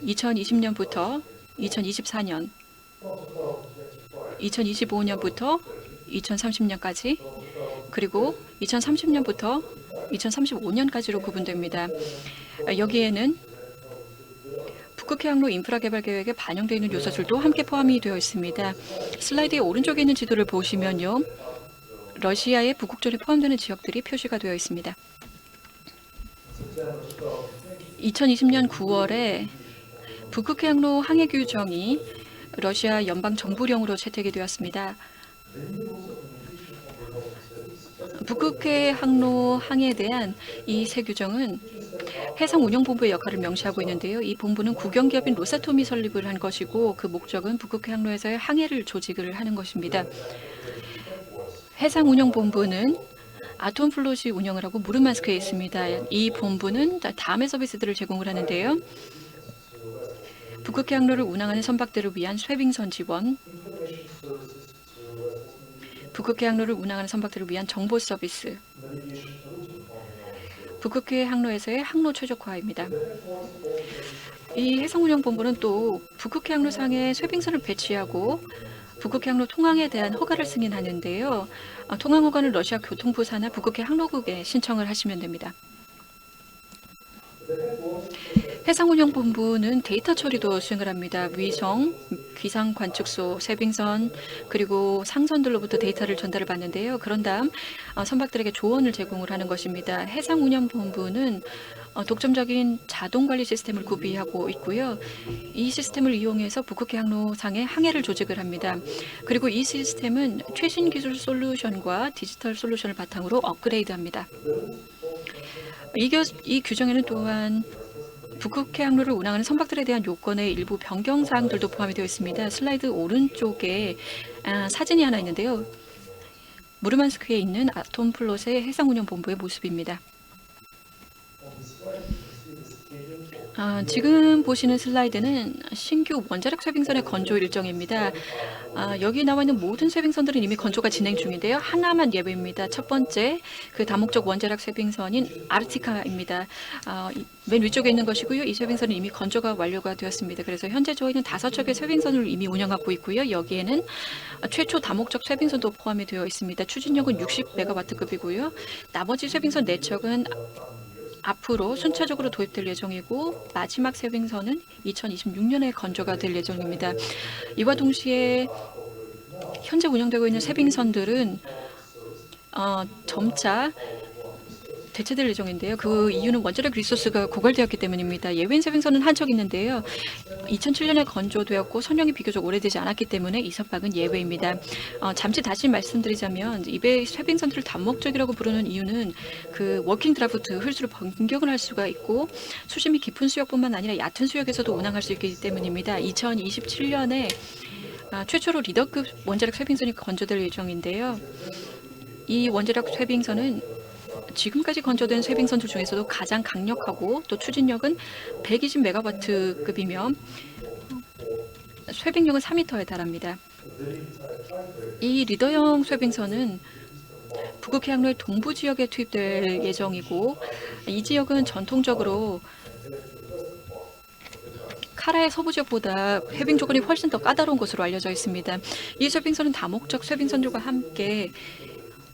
2020년부터 2024년, 2025년부터 2030년까지, 그리고 2030년부터 2035년까지로 구분됩니다. 여기에는 북극해 항로 인프라 개발 계획에 반영되어 있는 요소들도 함께 포함이 되어 있습니다. 슬라이드의 오른쪽에 있는 지도를 보시면요. 러시아의 북극존에 포함되는 지역들이 표시가 되어 있습니다. 2020년 9월에 북극해 항로 항해 규정이 러시아 연방 정부령으로 채택이 되었습니다. 북극해 항로 항해에 대한 이 새 규정은 해상운영본부의 역할을 명시하고 있는데요. 이 본부는 국영기업인 로사톰이 설립을 한 것이고 그 목적은 북극해 항로에서의 항해를 조직을 하는 것입니다. 해상운영본부는 아톰플롯이 운영을 하고 무르만스크에 있습니다. 이 본부는 다음의 서비스들을 제공을 하는데요. 북극해 항로를 운항하는 선박들을 위한 쇄빙선 지원, 북극해 항로를 운항하는 선박들을 위한 정보 서비스, 북극해 항로에서의 항로 최적화입니다. 이 해상운영본부는 또 북극해 항로상에 쇄빙선을 배치하고 북극해 항로 통항에 대한 허가를 승인하는데요. 통항 허가는 러시아 교통부사나 북극해 항로국에 신청을 하시면 됩니다. 해상운영본부는 데이터 처리도 수행을 합니다. 위성, 기상 관측소, 쇄빙선, 그리고 상선들로부터 데이터를 전달을 받는데요. 그런 다음 선박들에게 조언을 제공을 하는 것입니다. 해상운영본부는 독점적인 자동관리 시스템을 구비하고 있고요. 이 시스템을 이용해서 북극해 항로상의 항해를 조직을 합니다. 그리고 이 시스템은 최신 기술 솔루션과 디지털 솔루션을 바탕으로 업그레이드합니다. 이 규정에는 또한 북극해 항로를 운항하는 선박들에 대한 요건의 일부 변경 사항들도 포함이 되어 있습니다. 슬라이드 오른쪽에 사진이 하나 있는데요. 무르만스크에 있는 아톰플롯의 해상운영본부의 모습입니다. 지금 보시는 슬라이드는 신규 원자력 쇄빙선의 건조 일정입니다. 여기 나와 있는 모든 쇄빙선들은 이미 건조가 진행 중인데요. 하나만 예외입니다. 첫 번째, 그 다목적 원자력 쇄빙선인 아르티카입니다. 맨 위쪽에 있는 것이고요. 이 쇄빙선은 이미 건조가 완료가 되었습니다. 그래서 현재 저희는 5척의 쇄빙선을 이미 운영하고 있고요. 여기에는 최초 다목적 쇄빙선도 포함이 되어 있습니다. 추진력은 60메가와트급이고요. 나머지 쇄빙선 4척은 앞으로 순차적으로 도입될 예정이고 마지막 쇄빙선은 2026년에 건조가 될 예정입니다. 이와 동시에 현재 운영되고 있는 쇄빙선들은 점차 대체될 예정인데요. 그 이유는 원자력 리소스가 고갈되었기 때문입니다. 예외인 쇄빙선은 한 척 있는데요. 2007년에 건조되었고 선용이 비교적 오래되지 않았기 때문에 이 선박은 예외입니다. 잠시 다시 말씀드리자면 이배 쇄빙선들을 다목적이라고 부르는 이유는 그 워킹 드라프트 흘수를 변경을 할 수가 있고 수심이 깊은 수역뿐만 아니라 얕은 수역에서도 운항할 수 있기 때문입니다. 2027년에 최초로 리더급 원자력 쇄빙선이 건조될 예정인데요. 이 원자력 쇄빙선은 지금까지 건조된 쇄빙선들 중에서도 가장 강력하고 또 추진력은 120메가와트급이며 쇄빙력은 4m에 달합니다. 이 리더형 쇄빙선은 북극 해양로의 동부 지역에 투입될 예정이고 이 지역은 전통적으로 카라의 서부 지역보다 쇄빙 조건이 훨씬 더 까다로운 것으로 알려져 있습니다. 이 쇄빙선은 다목적 쇄빙선들과 함께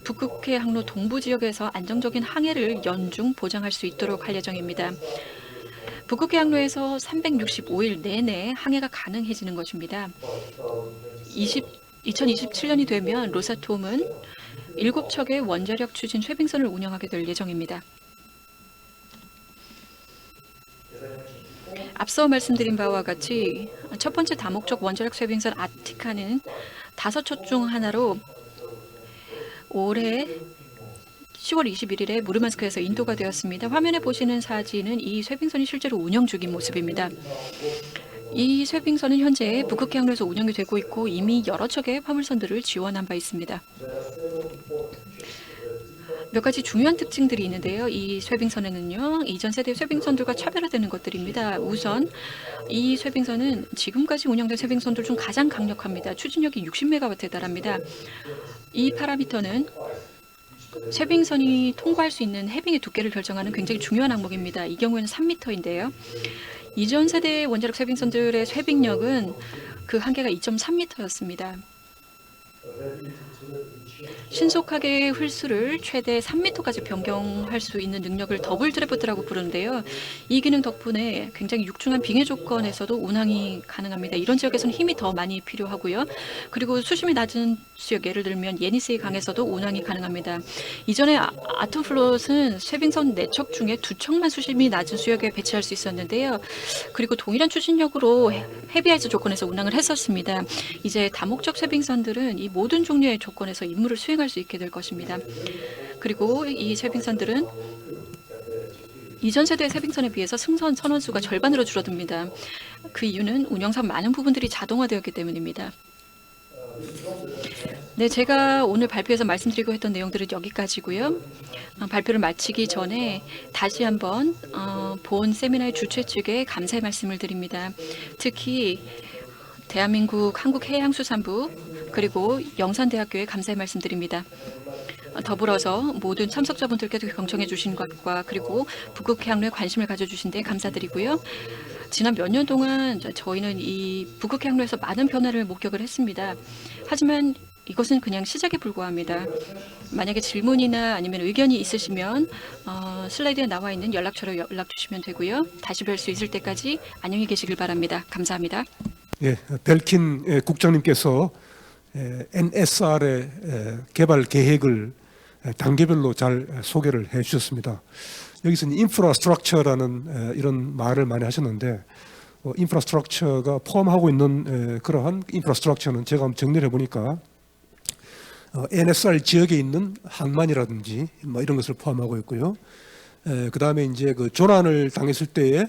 북극해 항로 동부 지역에서 안정적인 항해를 연중 보장할 수 있도록 할 예정입니다. 북극해 항로에서 365일 내내 항해가 가능해지는 것입니다. 2027년이 되면 로사톰은 7척의 원자력 추진 쇄빙선을 운영하게 될 예정입니다. 앞서 말씀드린 바와 같이 첫 번째 다목적 원자력 쇄빙선 아티카는 5척 중 하나로 올해 10월 21일에 무르만스크에서 인도가 되었습니다. 화면에 보시는 사진은 이 쇄빙선이 실제로 운영 중인 모습입니다. 이 쇄빙선은 현재 북극해 항로에서 운영이 되고 있고 이미 여러 척의 화물선들을 지원한 바 있습니다. 몇 가지 중요한 특징들이 있는데요. 이 쇄빙선에는요, 이전 세대 쇄빙선들과 차별화되는 것들입니다. 우선 이 쇄빙선은 지금까지 운영된 쇄빙선들 중 가장 강력합니다. 추진력이 60메가와트에 달합니다. 이 파라미터는 쇄빙선이 통과할 수 있는 해빙의 두께를 결정하는 굉장히 중요한 항목입니다. 이 경우에는 3m인데요. 이전 세대의 원자력 쇄빙선들의 쇄빙력은 그 한계가 2.3m였습니다. 신속하게 훌수를 최대 3m까지 변경할 수 있는 능력을 더블 드래프트라고 부르는데요. 이 기능 덕분에 굉장히 육중한 빙해 조건에서도 운항이 가능합니다. 이런 지역에서는 힘이 더 많이 필요하고요. 그리고 수심이 낮은 지역, 예를 들면 예니세이 강에서도 운항이 가능합니다. 이전에 아톰플롯은 쇄빙선 4척 중에 2척만 수심이 낮은 수역에 배치할 수 있었는데요. 그리고 동일한 추진력으로 헤비하이즈 조건에서 운항을 했었습니다. 이제 다목적 쇄빙선들은 이 모든 종류의 조건에서 임무를 수행할 수 있게 될 것입니다. 그리고 이 쇄빙선들은 이전 세대의 쇄빙선에 비해서 승선 선원수가 절반으로 줄어듭니다. 그 이유는 운영상 많은 부분들이 자동화되었기 때문입니다. 네, 제가 오늘 발표에서 말씀드리고 했던 내용들은 여기까지고요. 발표를 마치기 전에 다시 한번 본 세미나의 주최 측에 감사의 말씀을 드립니다. 특히 대한민국 한국해양수산부 그리고 영산대학교에 감사의 말씀드립니다. 더불어서 모든 참석자분들께도 경청해 주신 것과 그리고 북극해양로에 관심을 가져주신 데 감사드리고요. 지난 몇 년 동안 저희는 이 북극해양로에서 많은 변화를 목격을 했습니다. 하지만 이것은 그냥 시작에 불과합니다. 만약에 질문이나 아니면 의견이 있으시면 슬라이드에 나와 있는 연락처로 연락 주시면 되고요. 다시 뵐 수 있을 때까지 안녕히 계시길 바랍니다. 감사합니다. 예, 벨킨 국장님께서 NSR의 개발 계획을 단계별로 잘 소개를 해주셨습니다. 여기서는 인프라스트럭처라는 이런 말을 많이 하셨는데 인프라스트럭처가 포함하고 있는 그러한 인프라스트럭처는 제가 한번 정리를 해보니까 NSR 지역에 있는 항만이라든지 뭐 이런 것을 포함하고 있고요. 그 다음에 이제 그 조난을 당했을 때에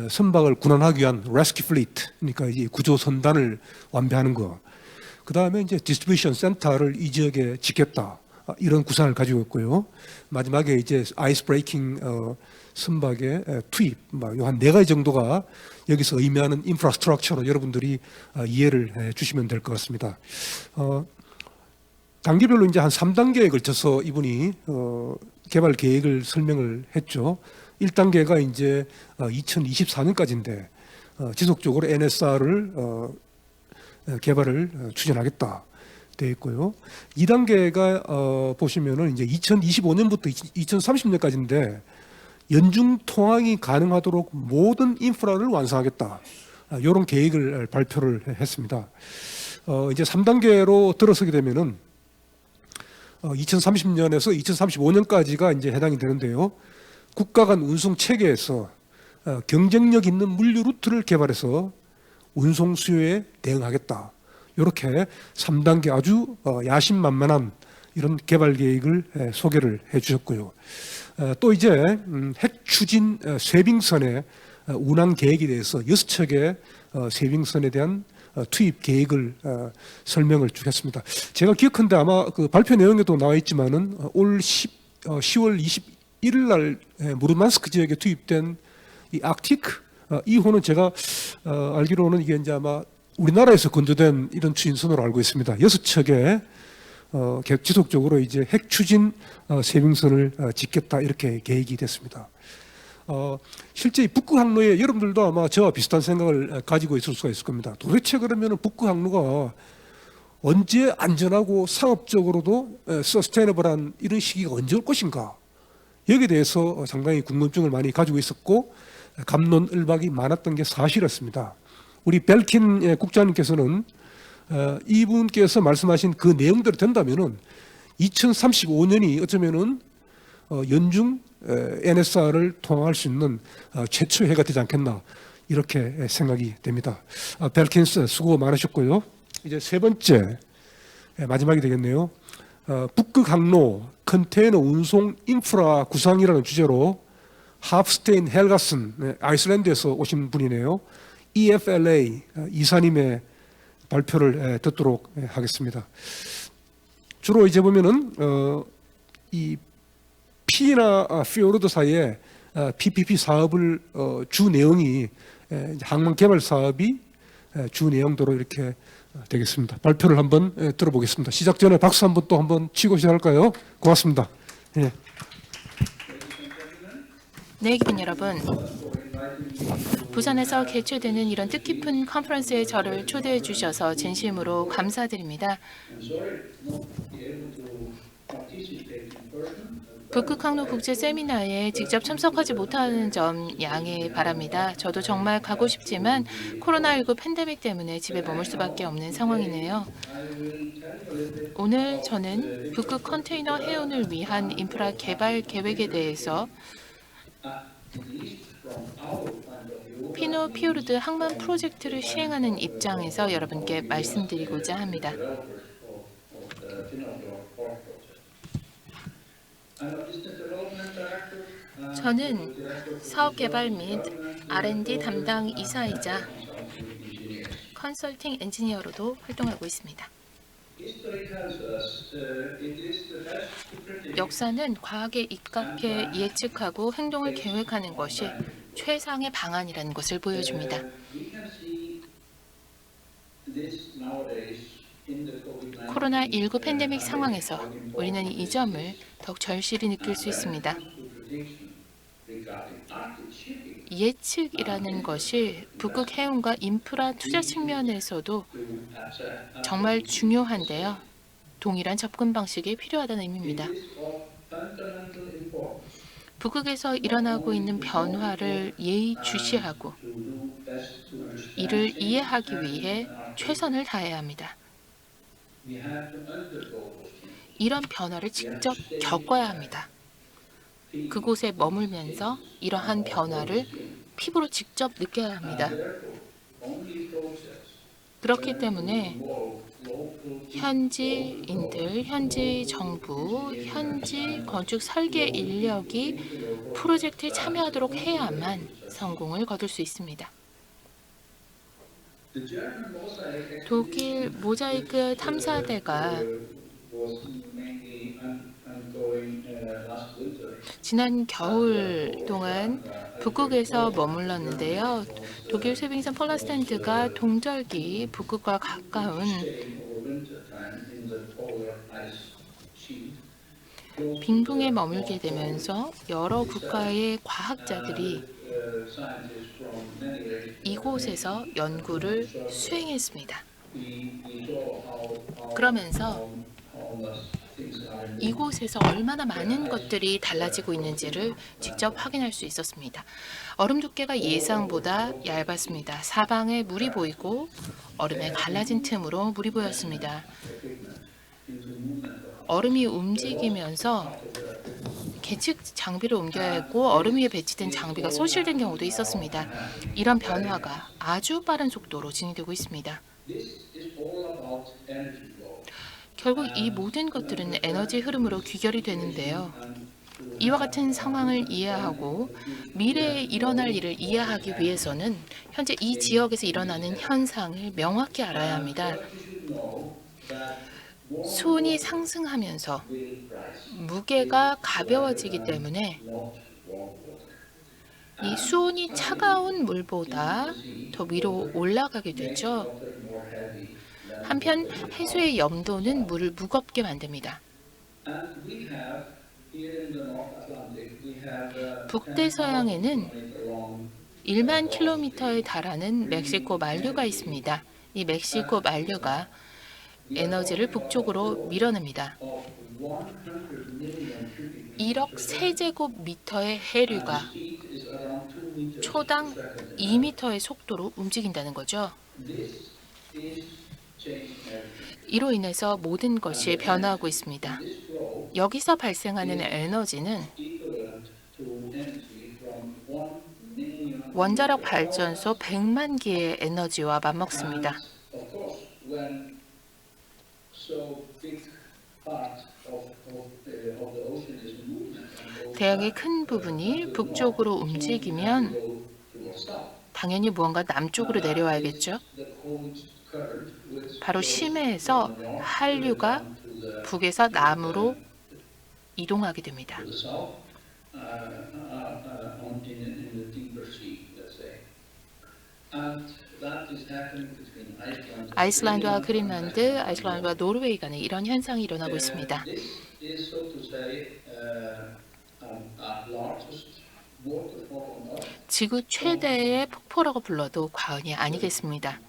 선박을 군환하기 위한 레스큐 플리트, 그러니까 이 구조 선단을 완비하는 거. 그 다음에 이제 디스트리뷰션 센터를 이 지역에 짓겠다. 이런 구상을 가지고 있고요. 마지막에 이제 아이스 브레이킹 선박의 투입, 한 4가지 정도가 여기서 의미하는 인프라스트럭처로 여러분들이 이해를 해 주시면 될 것 같습니다. 단계별로 이제 한 3단계에 걸쳐서 이분이 개발 계획을 설명을 했죠. 1단계가 이제 2024년까지인데 지속적으로 NSR을 개발을 추진하겠다 되어 있고요. 2단계가 보시면은 이제 2025년부터 2030년까지인데 연중 통항이 가능하도록 모든 인프라를 완성하겠다. 이런 계획을 발표를 했습니다. 이제 3단계로 들어서게 되면은 2030년에서 2035년까지가 이제 해당이 되는데요. 국가 간 운송 체계에서 경쟁력 있는 물류 루트를 개발해서 운송 수요에 대응하겠다. 이렇게 3단계 아주 야심만만한 이런 개발 계획을 소개를 해 주셨고요. 또 이제 핵 추진 쇄빙선의 운항 계획에 대해서 6척의 쇄빙선에 대한 투입 계획을 설명을 주겠습니다. 제가 기억한데 아마 그 발표 내용에도 나와 있지만은 올 10월 21일 날 무르만스크 지역에 투입된 이 아크티크 2호는 제가 알기로는 이게 이제 아마 우리나라에서 건조된 이런 추진선으로 알고 있습니다. 6척의 지속적으로 이제 핵 추진 쇄빙선을 짓겠다 이렇게 계획이 됐습니다. 실제 이 북극 항로에 여러분들도 아마 저와 비슷한 생각을 가지고 있을 수가 있을 겁니다. 도대체 그러면 북극 항로가 언제 안전하고 상업적으로도 서스테이너블한 이런 시기가 언제 올 것인가? 여기에 대해서 상당히 궁금증을 많이 가지고 있었고 갑론을박이 많았던 게 사실이었습니다. 우리 벨킨 국장님께서는 이분께서 말씀하신 그 내용대로 된다면은 2035년이 어쩌면은 연중 NSR을 통항할 수 있는 최초의 해가 되지 않겠나 이렇게 생각이 됩니다. 벨킨스 수고 많으셨고요. 이제 세 번째 마지막이 되겠네요. 북극 항로 컨테이너 운송 인프라 구상이라는 주제로 하프스테인 헬가슨 아이슬란드에서 오신 분이네요. EFLA 이사님의 발표를 듣도록 하겠습니다. 주로 이제 보면은 이 P나 피오르드 사이에 PPP 사업을 주 내용이 항만 개발 사업이 주 내용대로 이렇게 되겠습니다. 발표를 한번 들어보겠습니다. 시작 전에 박수 한번 또 한번 치고 시작할까요? 고맙습니다. 예. 네, 기분 여러분. 부산에서 개최되는 이런 뜻깊은 컨퍼런스에 저를 초대해 주셔서 진심으로 감사드립니다. 북극 항로 국제 세미나에 직접 참석하지 못하는 점 양해 바랍니다. 저도 정말 가고 싶지만 코로나19 팬데믹 때문에 집에 머물 수밖에 없는 상황이네요. 오늘 저는 북극 컨테이너 해운을 위한 인프라 개발 계획에 대해서 피노 피오르드 항만 프로젝트를 시행하는 입장에서 여러분께 말씀드리고자 합니다. 저는 사업 개발 및 R&D 담당 이사이자 컨설팅 엔지니어로도 활동하고 있습니다. 역사는 과학에 입각해 예측하고 행동을 계획하는 것이 최상의 방안이라는 것을 보여줍니다. 코로나19 팬데믹 상황에서 우리는 이 점을 더욱 절실히 느낄 수 있습니다. 예측이라는 것이 북극 해운과 인프라 투자 측면에서도 정말 중요한데요. 동일한 접근 방식이 필요하다는 의미입니다. 북극에서 일어나고 있는 변화를 예의주시하고 이를 이해하기 위해 최선을 다해야 합니다. 이런 변화를 직접 겪어야 합니다. 그곳에 머물면서 이러한 변화를 피부로 직접 느껴야 합니다. 그렇기 때문에 현지인들, 현지 정부, 현지 건축 설계 인력이 프로젝트에 참여하도록 해야만 성공을 거둘 수 있습니다. 독일 모자이크 탐사대가 지난 겨울 동안 북극에서 머물렀는데요. 독일 쇠빙선 폴라스탠드가 동절기 북극과 가까운 빙붕에 머물게 되면서 여러 국가의 과학자들이 이곳에서 연구를 수행했습니다. 그러면서 이곳에서 얼마나 많은 것들이 달라지고 있는지를 직접 확인할 수 있었습니다. 얼음 두께가 예상보다 얇았습니다. 사방에 물이 보이고 얼음에 갈라진 틈으로 물이 보였습니다. 얼음이 움직이면서 계측 장비를 옮겨야 했고 얼음 위에 배치된 장비가 소실된 경우도 있었습니다. 이런 변화가 아주 빠른 속도로 진행되고 있습니다. 결국 이 모든 것들은 에너지 흐름으로 귀결이 되는데요. 이와 같은 상황을 이해하고 미래에 일어날 일을 이해하기 위해서는 현재 이 지역에서 일어나는 현상을 명확히 알아야 합니다. 수온이 상승하면서 무게가 가벼워지기 때문에 이 수온이 차가운 물보다 더 위로 올라가게 되죠. 한편 해수의 염도는 물을 무겁게 만듭니다. 북대서양에는 1만 킬로미터에 달하는 멕시코 만류가 있습니다. 이 멕시코 만류가 에너지를 북쪽으로 밀어냅니다. 1억 세제곱미터의 해류가 초당 2m의 속도로 움직인다는 거죠. 이로 인해서 모든 것이 변화하고 있습니다. 여기서 발생하는 에너지는 원자력 발전소 100만 개의 에너지와 맞먹습니다. 대양의 큰 부분이 북쪽으로 움직이면 당연히 무언가 남쪽으로 내려와야겠죠. 바로 심해에서 한류가 북에서 남으로 이동하게 됩니다. 아이슬란드와 그린란드, 아이슬란드와 노르웨이 간에 이런 현상이 일어나고 있습니다. 지구 최대의 폭포라고 불러도 과언이 아니겠습니다.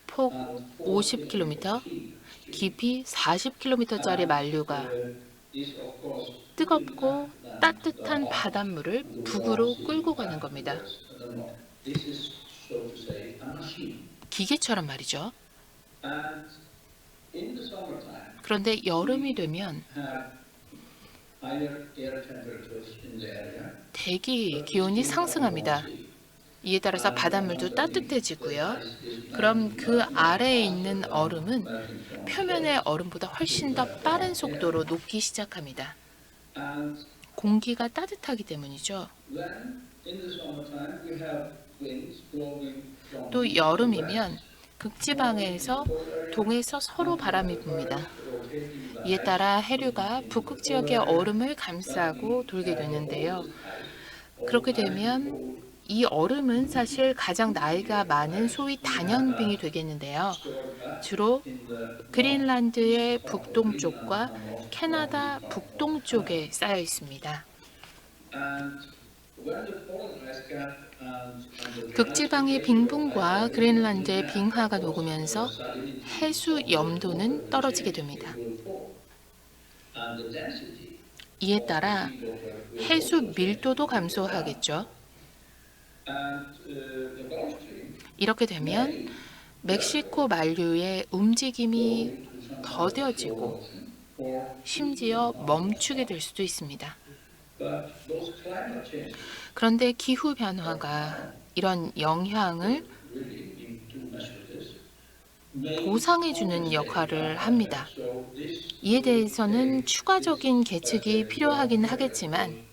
폭 50km, 깊이 40km짜리 만류가 뜨겁고 따뜻한 바닷물을 북으로 끌고 가는 겁니다. 기계처럼 말이죠. 그런데 여름이 되면 대기 기온이 상승합니다. 이에 따라서 바닷물도 따뜻해지고요. 그럼 그 아래에 있는 얼음은 표면의 얼음보다 훨씬 더 빠른 속도로 녹기 시작합니다. 공기가 따뜻하기 때문이죠. 또 여름이면 극지방에서 동에서 서로 바람이 붑니다. 이에 따라 해류가 북극 지역의 얼음을 감싸고 돌게 되는데요. 그렇게 되면 이 얼음은 사실 가장 나이가 많은 소위 단연빙이 되겠는데요. 주로 그린란드의 북동쪽과 캐나다 북동쪽에 쌓여 있습니다. 극지방의 빙붕과 그린란드의 빙하가 녹으면서 해수 염도는 떨어지게 됩니다. 이에 따라 해수 밀도도 감소하겠죠. 이렇게 되면 멕시코 만류의 움직임이 더뎌지고 심지어 멈추게 될 수도 있습니다. 그런데 기후 변화가 이런 영향을 보상해주는 역할을 합니다. 이에 대해서는 추가적인 계측이 필요하긴 하겠지만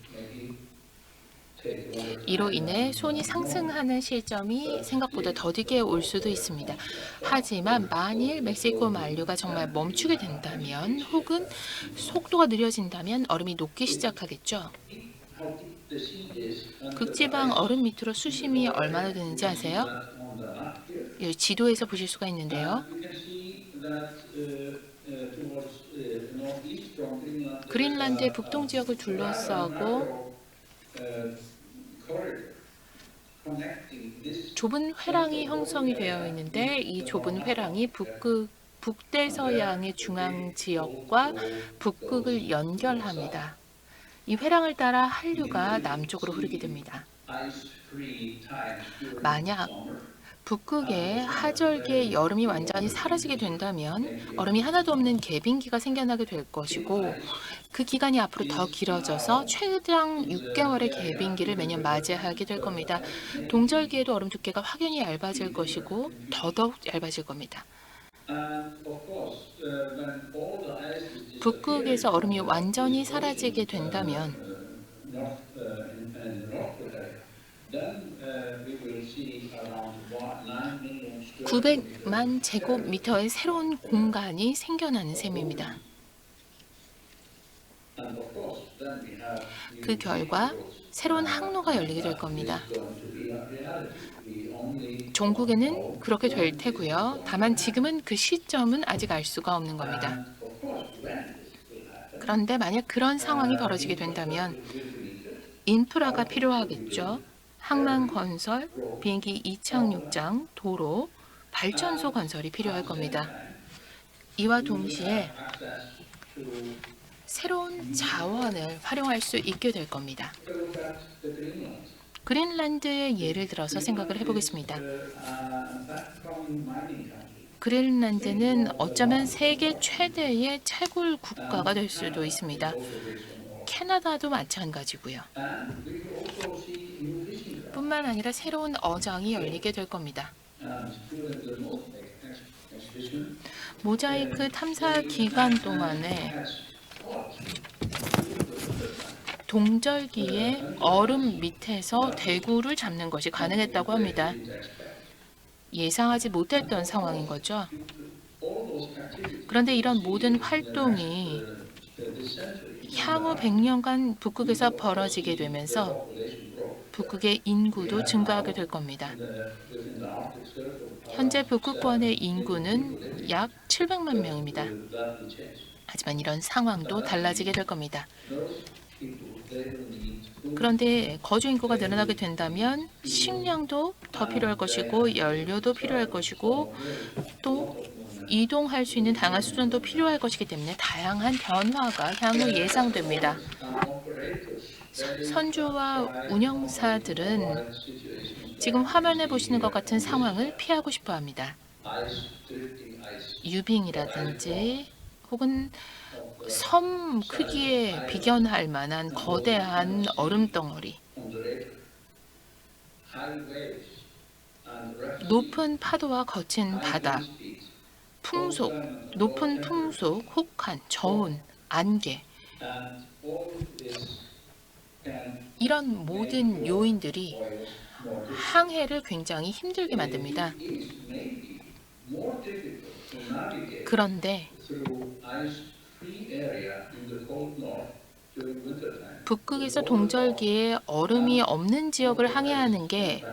이로 인해 손이 상승하는 시점이 생각보다 더디게 올 수도 있습니다. 하지만 만일 멕시코 만류가 정말 멈추게 된다면 혹은 속도가 느려진다면 얼음이 녹기 시작하겠죠. 극지방 얼음 밑으로 수심이 얼마나 되는지 아세요? 이 지도에서 보실 수가 있는데요. 그린란드의 북동 지역을 둘러싸고 좁은 회랑이 형성이 되어 있는데 이 좁은 회랑이 북대서양의 중앙 지역과 북극을 연결합니다. 이 회랑을 따라 한류가 남쪽으로 흐르게 됩니다. 만약 북극의 하절기의 여름이 완전히 사라지게 된다면 얼음이 하나도 없는 개빈기가 생겨나게 될 것이고 그 기간이 앞으로 더 길어져서 최장 6개월의 개빈기를 매년 맞이하게 될 겁니다. 동절기에도 얼음 두께가 확연히 얇아질 것이고 더더욱 얇아질 겁니다. 북극에서 얼음이 완전히 사라지게 된다면 900만 제곱미터의 새로운 공간이 생겨나는 셈입니다. 그 결과 새로운 항로가 열리게 될 겁니다. 종국에는 그렇게 될 테고요. 다만 지금은 그 시점은 아직 알 수가 없는 겁니다. 그런데 만약 그런 상황이 벌어지게 된다면 인프라가 필요하겠죠. 항만 건설, 비행기 이착륙장, 도로, 발전소 건설이 필요할 겁니다. 이와 동시에 새로운 자원을 활용할 수 있게 될 겁니다. 그린란드의 예를 들어서 생각을 해보겠습니다. 그린란드는 어쩌면 세계 최대의 채굴 국가가 될 수도 있습니다. 캐나다도 마찬가지고요. 뿐만 아니라 새로운 어장이 열리게 될 겁니다. 모자이크 탐사 기간 동안에 동절기에 얼음 밑에서 대구를 잡는 것이 가능했다고 합니다. 예상하지 못했던 상황인 거죠. 그런데 이런 모든 활동이 향후 100년간 북극에서 벌어지게 되면서 북극의 인구도 증가하게 될 겁니다. 현재 북극권의 인구는 약 700만 명입니다. 하지만 이런 상황도 달라지게 될 겁니다. 그런데 거주 인구가 늘어나게 된다면 식량도 더 필요할 것이고 연료도 필요할 것이고 또 이동할 수 있는 다양한 수단도 필요할 것이기 때문에 다양한 변화가 향후 예상됩니다. 선주와 운영사들은 지금 화면에 보시는 것 같은 상황을 피하고 싶어 합니다. 유빙이라든지 혹은 섬 크기에 비견할 만한 거대한 얼음 덩어리, 높은 파도와 거친 바다, 풍속, 높은 풍속, 혹한, 저온, 안개, 이런 모든 요인들이 항해를 굉장히 힘들게 만듭니다. 그런데 북극에서 동절기에 얼음이 없는 지역을 항해하는 게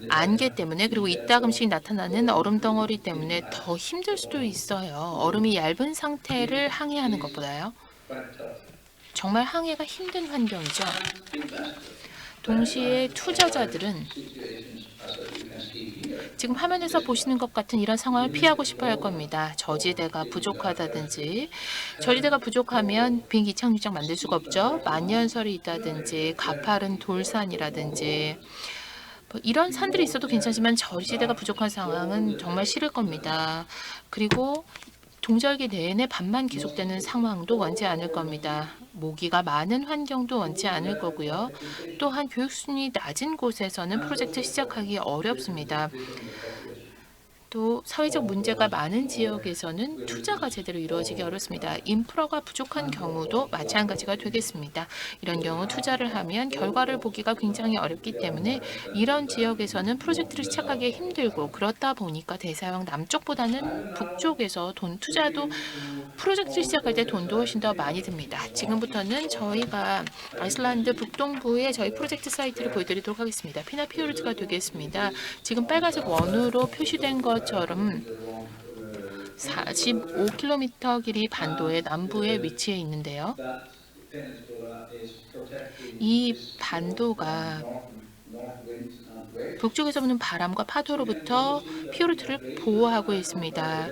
안개 때문에 그리고 이따금씩 나타나는 얼음 덩어리 때문에 더 힘들 수도 있어요. 얼음이 얇은 상태를 항해하는 것보다요. 정말 항해가 힘든 환경이죠. 동시에 투자자들은 지금 화면에서 보시는 것 같은 이런 상황을 피하고 싶어 할 겁니다. 저지대가 부족하다든지, 저지대가 부족하면 비행기 착륙장 만들 수가 없죠. 만년설이 있다든지 가파른 돌산이라든지 뭐 이런 산들이 있어도 괜찮지만 저지대가 부족한 상황은 정말 싫을 겁니다. 그리고 동절기 내내 밤만 계속되는 상황도 원치 않을 겁니다. 모기가 많은 환경도 원치 않을 거고요. 또한 교육 수준이 낮은 곳에서는 프로젝트 시작하기 어렵습니다. 또 사회적 문제가 많은 지역에서는 투자가 제대로 이루어지기 어렵습니다. 인프라가 부족한 경우도 마찬가지가 되겠습니다. 이런 경우 투자를 하면 결과를 보기가 굉장히 어렵기 때문에 이런 지역에서는 프로젝트를 시작하기 힘들고, 그렇다 보니까 대서양 남쪽보다는 북쪽에서 투자도 프로젝트를 시작할 때 돈도 훨씬 더 많이 듭니다. 지금부터는 저희가 아이슬란드 북동부의 저희 프로젝트 사이트를 보여드리도록 하겠습니다. 피나피오르트가 되겠습니다. 지금 빨간색 원으로 표시된 것처럼 45km 길이 반도의 남부에 위치해 있는데요. 이 반도가 북쪽에서 부는 바람과 파도로부터 피오르트를 보호하고 있습니다.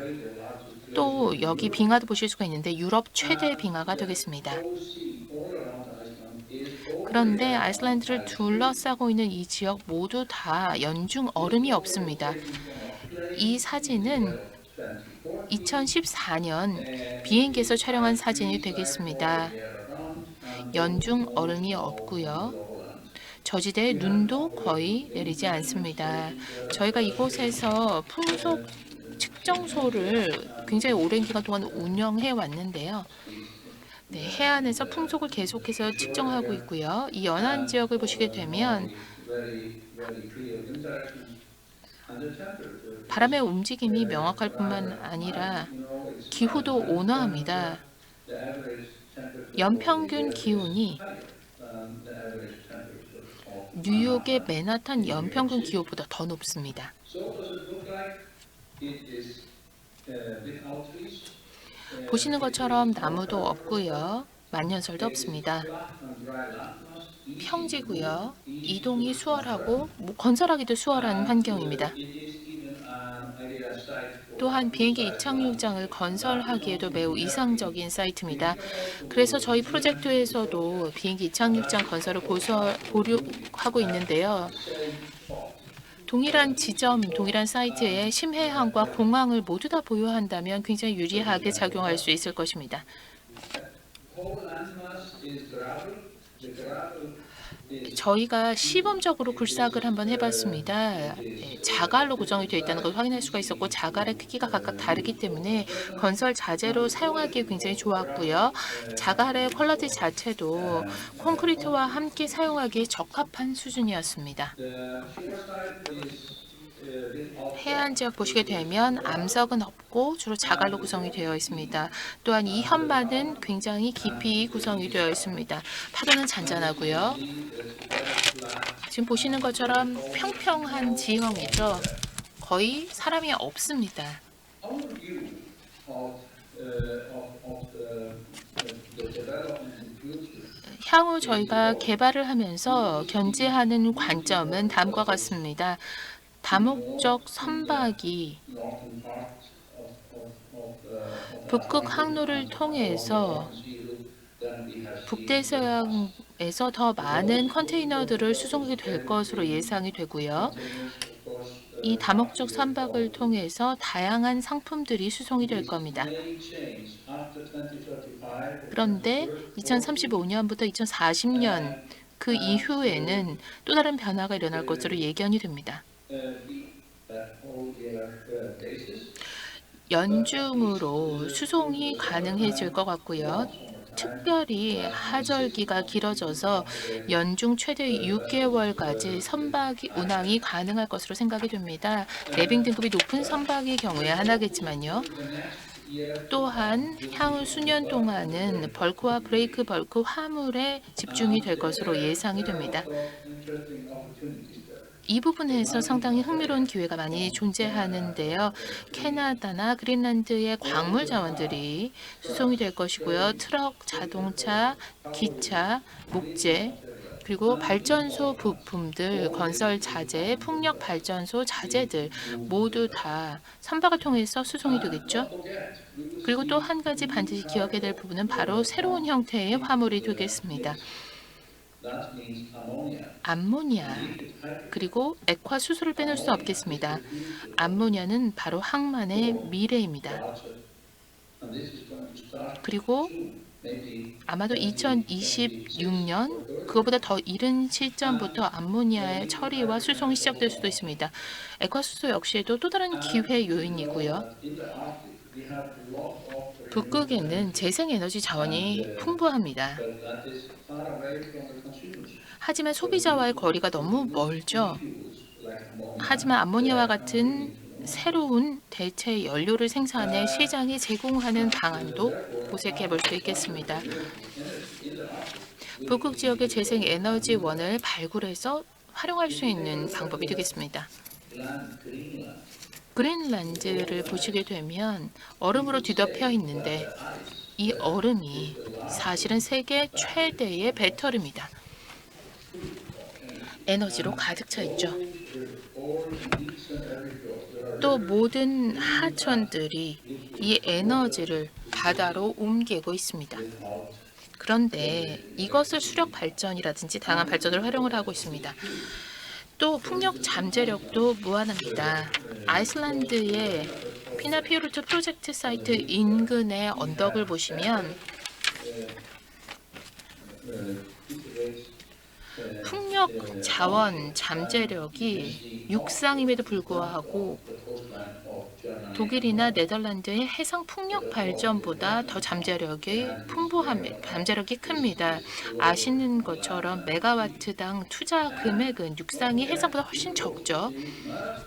또 여기 빙하도 보실 수가 있는데 유럽 최대 빙하가 되겠습니다. 그런데 아이슬란드를 둘러싸고 있는 이 지역 모두 다 연중 얼음이 없습니다. 이 사진은 2014년 비행기에서 촬영한 사진이 되겠습니다. 연중 얼음이 없고요. 저지대에 눈도 거의 내리지 않습니다. 저희가 이곳에서 풍속 측정소를 굉장히 오랜 기간 동안 운영해 왔는데요. 네, 해안에서 풍속을 계속해서 측정하고 있고요. 이 연안 지역을 보시게 되면 바람의 움직임이 명확할 뿐만 아니라 기후도 온화합니다. 연평균 기온이 뉴욕의 맨하탄 연평균 기온보다 더 높습니다. 보시는 것처럼 나무도 없고요. 만년설도 없습니다. 평지고요. 이동이 수월하고 건설하기도 수월한 환경입니다. 또한 비행기 이착륙장을 건설하기에도 매우 이상적인 사이트입니다. 그래서 저희 프로젝트에서도 비행기 이착륙장 건설을 보류하고 있는데요. 동일한 지점, 동일한 사이트에 심해항과 공항을 모두 다 보유한다면 굉장히 유리하게 작용할 수 있을 것입니다. 저희가 시범적으로 굴삭을 한번 해봤습니다. 자갈로 구성이 되어 있다는 걸 확인할 수가 있었고, 자갈의 크기가 각각 다르기 때문에 건설 자재로 사용하기에 굉장히 좋았고요. 자갈의 퀄리티 자체도 콘크리트와 함께 사용하기에 적합한 수준이었습니다. 해안 지역 보시게 되면 암석은 없고 주로 자갈로 구성이 되어 있습니다. 또한 이 현반은 굉장히 깊이 구성이 되어 있습니다. 파도는 잔잔하고요. 지금 보시는 것처럼 평평한 지형이죠. 거의 사람이 없습니다. 향후 저희가 개발을 하면서 견지하는 관점은 다음과 같습니다. 다목적 선박이 북극 항로를 통해서 북대서양에서 더 많은 컨테이너들을 수송하게 될 것으로 예상이 되고요. 이 다목적 선박을 통해서 다양한 상품들이 수송이 될 겁니다. 그런데 2035년부터 2040년 그 이후에는 또 다른 변화가 일어날 것으로 예견이 됩니다. 연중으로 수송이 가능해질 것 같고요. 특별히 하절기가 길어져서 연중 최대 6개월까지 선박 운항이 가능할 것으로 생각이 됩니다. 내빙 등급이 높은 선박의 경우에 하나겠지만요. 또한 향후 수년 동안은 벌크와 브레이크 벌크 화물에 집중이 될 것으로 예상이 됩니다. 이 부분에서 상당히 흥미로운 기회가 많이 존재하는데요. 캐나다나 그린란드의 광물 자원들이 수송이 될 것이고요. 트럭, 자동차, 기차, 목재, 그리고 발전소 부품들, 건설 자재, 풍력 발전소 자재들 모두 다 선박을 통해서 수송이 되겠죠. 그리고 또 한 가지 반드시 기억해야 될 부분은 바로 새로운 형태의 화물이 되겠습니다. 암모니아, 그리고 액화 수소를 빼놓을 수 없겠습니다. 암모니아는 바로 항만의 미래입니다. 그리고 아마도 2026년 그거보다 더 이른 시점부터 암모니아의 처리와 수송이 시작될 수도 있습니다. 액화수소 역시도 또 다른 기회 요인이고요. 북극에는 재생에너지 자원이 풍부합니다. 하지만 소비자와의 거리가 너무 멀죠. 하지만 암모니아와 같은 새로운 대체 연료를 생산해 시장에 제공하는 방안도 모색해 볼 수 있겠습니다. 북극 지역의 재생에너지원을 발굴해서 활용할 수 있는 방법이 되겠습니다. 그린란드를 보시게 되면 얼음으로 뒤덮여 있는데 이 얼음이 사실은 세계 최대의 배터리입니다. 에너지로 가득 차 있죠. 또 모든 하천들이 이 에너지를 바다로 옮기고 있습니다. 그런데 이것을 수력 발전이라든지 다양한 발전을 활용을 하고 있습니다. 또 풍력 잠재력도 무한합니다. 아이슬란드의 피나피오르트 프로젝트 사이트 인근의 언덕을 보시면 풍력 자원 잠재력이 육상임에도 불구하고 독일이나 네덜란드의 해상 풍력 발전보다 더 잠재력이 큽니다. 아시는 것처럼 메가와트당 투자 금액은 육상이 해상보다 훨씬 적죠.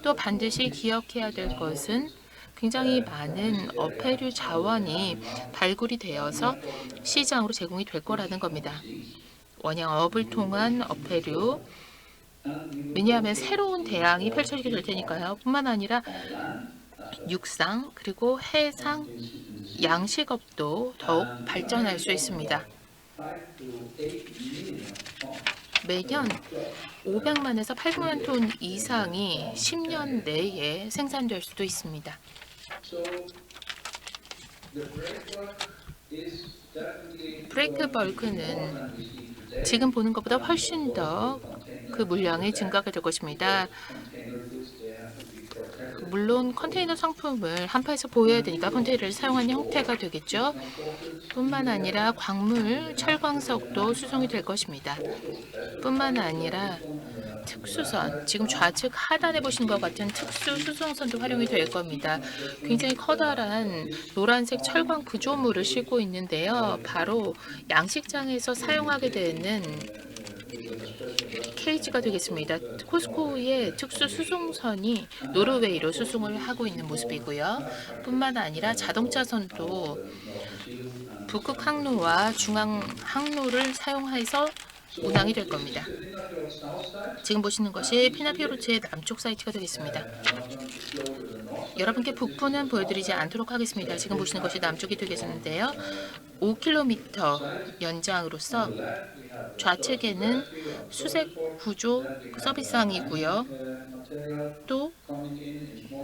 또 반드시 기억해야 될 것은 굉장히 많은 어패류 자원이 발굴이 되어서 시장으로 제공이 될 거라는 겁니다. 원양어업을 통한 어패류, 왜냐하면 새로운 대양이 펼쳐지게 될 테니까요. 뿐만 아니라 육상 그리고 해상 양식업도 더욱 발전할 수 있습니다. 매년 500만에서 800만 톤 이상이 10년 내에 생산될 수도 있습니다. 브레이크 벌크는 지금 보는 것보다 훨씬 더 그 물량이 증가가 될 것입니다. 물론 컨테이너 상품을 한파에서 보여야 되니까 컨테이너를 사용하는 형태가 되겠죠. 뿐만 아니라 광물, 철광석도 수송이 될 것입니다. 뿐만 아니라 특수선, 지금 좌측 하단에 보시는 것 같은 특수 수송선도 활용이 될 겁니다. 굉장히 커다란 노란색 철광 구조물을 싣고 있는데요. 바로 양식장에서 사용하게 되는 케이지가 되겠습니다. 코스코의 특수 수송선이 노르웨이로 수송을 하고 있는 모습이고요. 뿐만 아니라 자동차선도 북극 항로와 중앙 항로를 사용해서 운항이 될 겁니다. 지금 보시는 것이 피나피오르트의 남쪽 사이트가 되겠습니다. 여러분께 북부는 보여드리지 않도록 하겠습니다. 지금 보시는 것이 남쪽이 되겠는데요. 5km 연장으로서 좌측에는 수색 구조 서비스항이고요. 또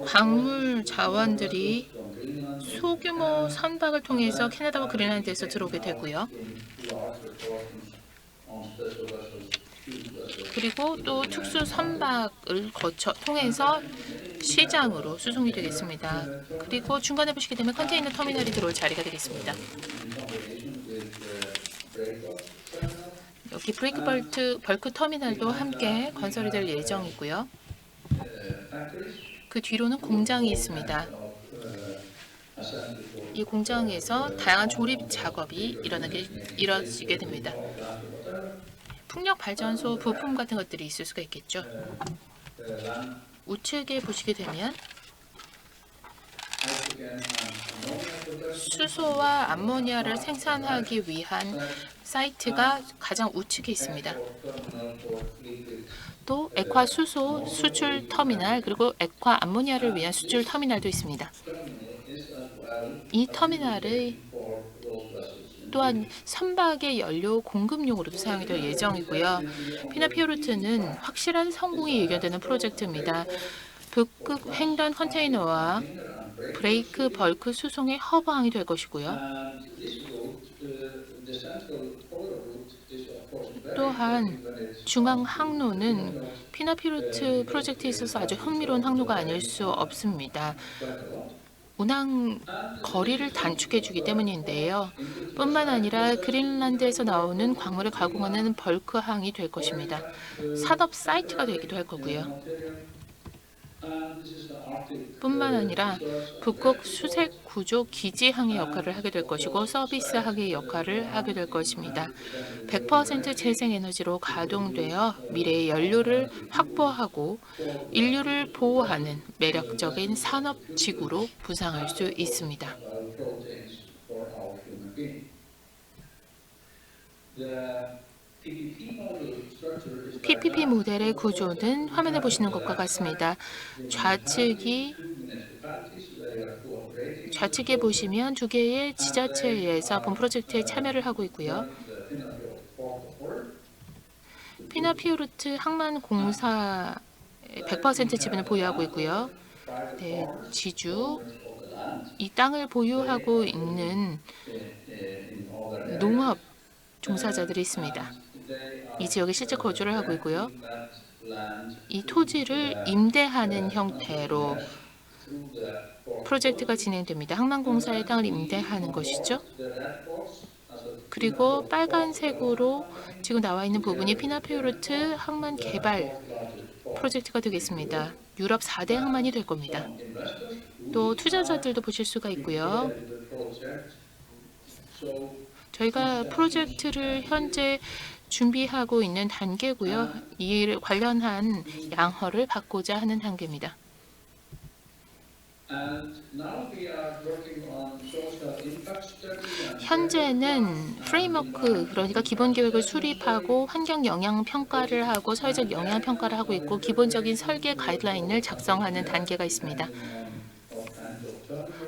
광물 자원들이 소규모 선박을 통해서 캐나다와 그린란드에서 들어오게 되고요. 그리고 또 특수 선박을 통해서 시장으로 수송이 되겠습니다. 그리고 중간에 보시게 되면 컨테이너 터미널이 들어올 자리가 되겠습니다. 여기 브레이크 벌크 터미널도 함께 건설이 될 예정이고요. 그 뒤로는 공장이 있습니다. 이 공장에서 다양한 조립 작업이 이루어지게 됩니다. 풍력 발전소 부품 같은 것들이 있을 수가 있겠죠. 우측에 보시게 되면 수소와 암모니아를 생산하기 위한 사이트가 가장 우측에 있습니다. 또 액화 수소 수출 터미널 그리고 액화 암모니아를 위한 수출 터미널도 있습니다. 이 터미널의 또한 선박의 연료 공급용으로도 사용이 될 예정이고요. 피나피오르트는 확실한 성공이 예견되는 프로젝트입니다. 북극 횡단 컨테이너와 브레이크 벌크 수송의 허브항이 될 것이고요. 또한 중앙 항로는 피나피오르트 프로젝트에 있어서 아주 흥미로운 항로가 아닐 수 없습니다. 운항 거리를 단축해주기 때문인데요. 뿐만 아니라 그린란드에서 나오는 광물을 가공하는 벌크항이 될 것입니다. 산업 사이트가 되기도 할 거고요. 뿐만 아니라 북극 수색 구조 기지항의 역할을 하게 될 것이고 서비스항의 역할을 하게 될 것입니다. 100% 재생에너지로 가동되어 미래의 연료를 확보하고 인류를 보호하는 매력적인 산업지구로 부상할 수 있습니다. PPP 모델의 구조는 화면에 보시는 것과 같습니다. 좌측에 보시면 두 개의 지자체에서 본 프로젝트에 참여를 하고 있고요. 피나피오르트 항만공사 100% 지분을 보유하고 있고요. 네, 지주, 이 땅을 보유하고 있는 농업 종사자들이 있습니다. 이 지역에 실제 거주를 하고 있고요. 이 토지를 임대하는 형태로 프로젝트가 진행됩니다. 항만공사의 땅을 임대하는 것이죠. 그리고 빨간색으로 지금 나와 있는 부분이 피나피오르트 항만 개발 프로젝트가 되겠습니다. 유럽 4대 항만이 될 겁니다. 또 투자자들도 보실 수가 있고요. 저희가 프로젝트를 현재 준비하고 있는 단계고요. 이 관련한 양허를 받고자 하는 단계입니다. 현재는 프레임워크, 그러니까 기본 계획을 수립하고 환경 영향 평가를 하고 사회적 영향 평가를 하고 있고 기본적인 설계 가이드라인을 작성하는 단계가 있습니다.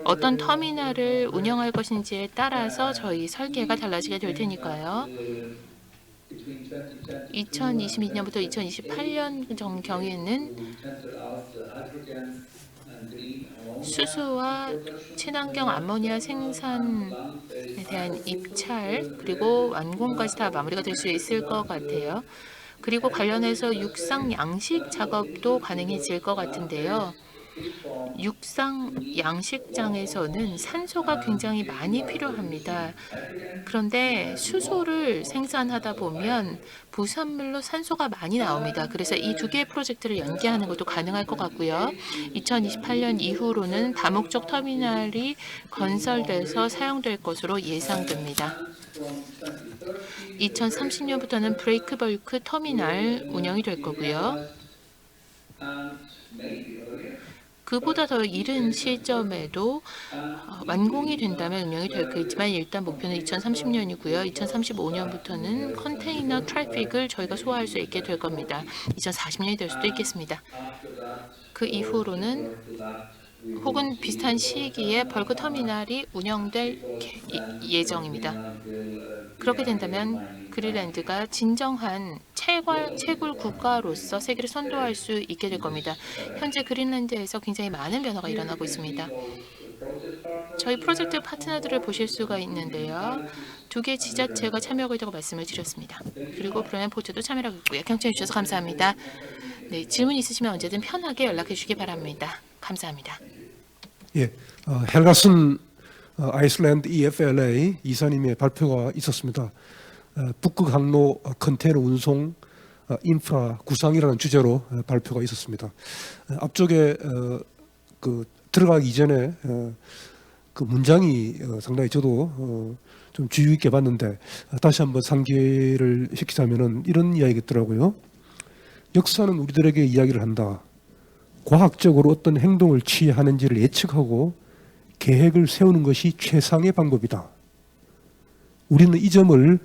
어떤 터미널을 운영할 것인지에 따라서 저희 설계가 달라지게 될 테니까요. 2022년부터 2028년 경우에는 수소와 친환경 암모니아 생산에 대한 입찰 그리고 완공까지 다 마무리가 될 수 있을 것 같아요. 그리고 관련해서 육상 양식 작업도 가능해질 것 같은데요. 육상 양식장에서는 산소가 굉장히 많이 필요합니다. 그런데 수소를 생산하다 보면 부산물로 산소가 많이 나옵니다. 그래서 이 두 개의 프로젝트를 연계하는 것도 가능할 것 같고요. 2028년 이후로는 다목적 터미널이 건설돼서 사용될 것으로 예상됩니다. 2030년부터는 브레이크 벌크 터미널 운영이 될 거고요. 그보다 더 이른 시점에도 완공이 된다면 운영이 되겠지만 일단 목표는 2030년이고요. 2035년부터는 컨테이너 트래픽을 저희가 소화할 수 있게 될 겁니다. 2040년이 될 수도 있겠습니다. 그 이후로는 혹은 비슷한 시기에 벌크 터미널이 운영될 예정입니다. 그렇게 된다면 그린란드가 진정한 채굴 국가로서 세계를 선도할 수 있게 될 겁니다. 현재 그린란드에서 굉장히 많은 변화가 일어나고 있습니다. 저희 프로젝트 파트너들을 보실 수가 있는데요. 두 개 지자체가 참여하고 있다고 말씀을 드렸습니다. 그리고 브라이언 포트도 참여하고 있고요. 경청해 주셔서 감사합니다. 네, 질문 있으시면 언제든 편하게 연락해 주시기 바랍니다. 감사합니다. 예, 헬가슨 아이슬란드 EFLA 이사님의 발표가 있었습니다. 북극 항로 컨테이너 운송 인프라 구상이라는 주제로 발표가 있었습니다. 앞쪽에 그 들어가기 이전에 그 문장이 상당히 저도 좀 주의 있게 봤는데 다시 한번 상기를 시키자면은 이런 이야기가 있더라고요. 역사는 우리들에게 이야기를 한다. 과학적으로 어떤 행동을 취하는지를 예측하고 계획을 세우는 것이 최상의 방법이다. 우리는 이 점을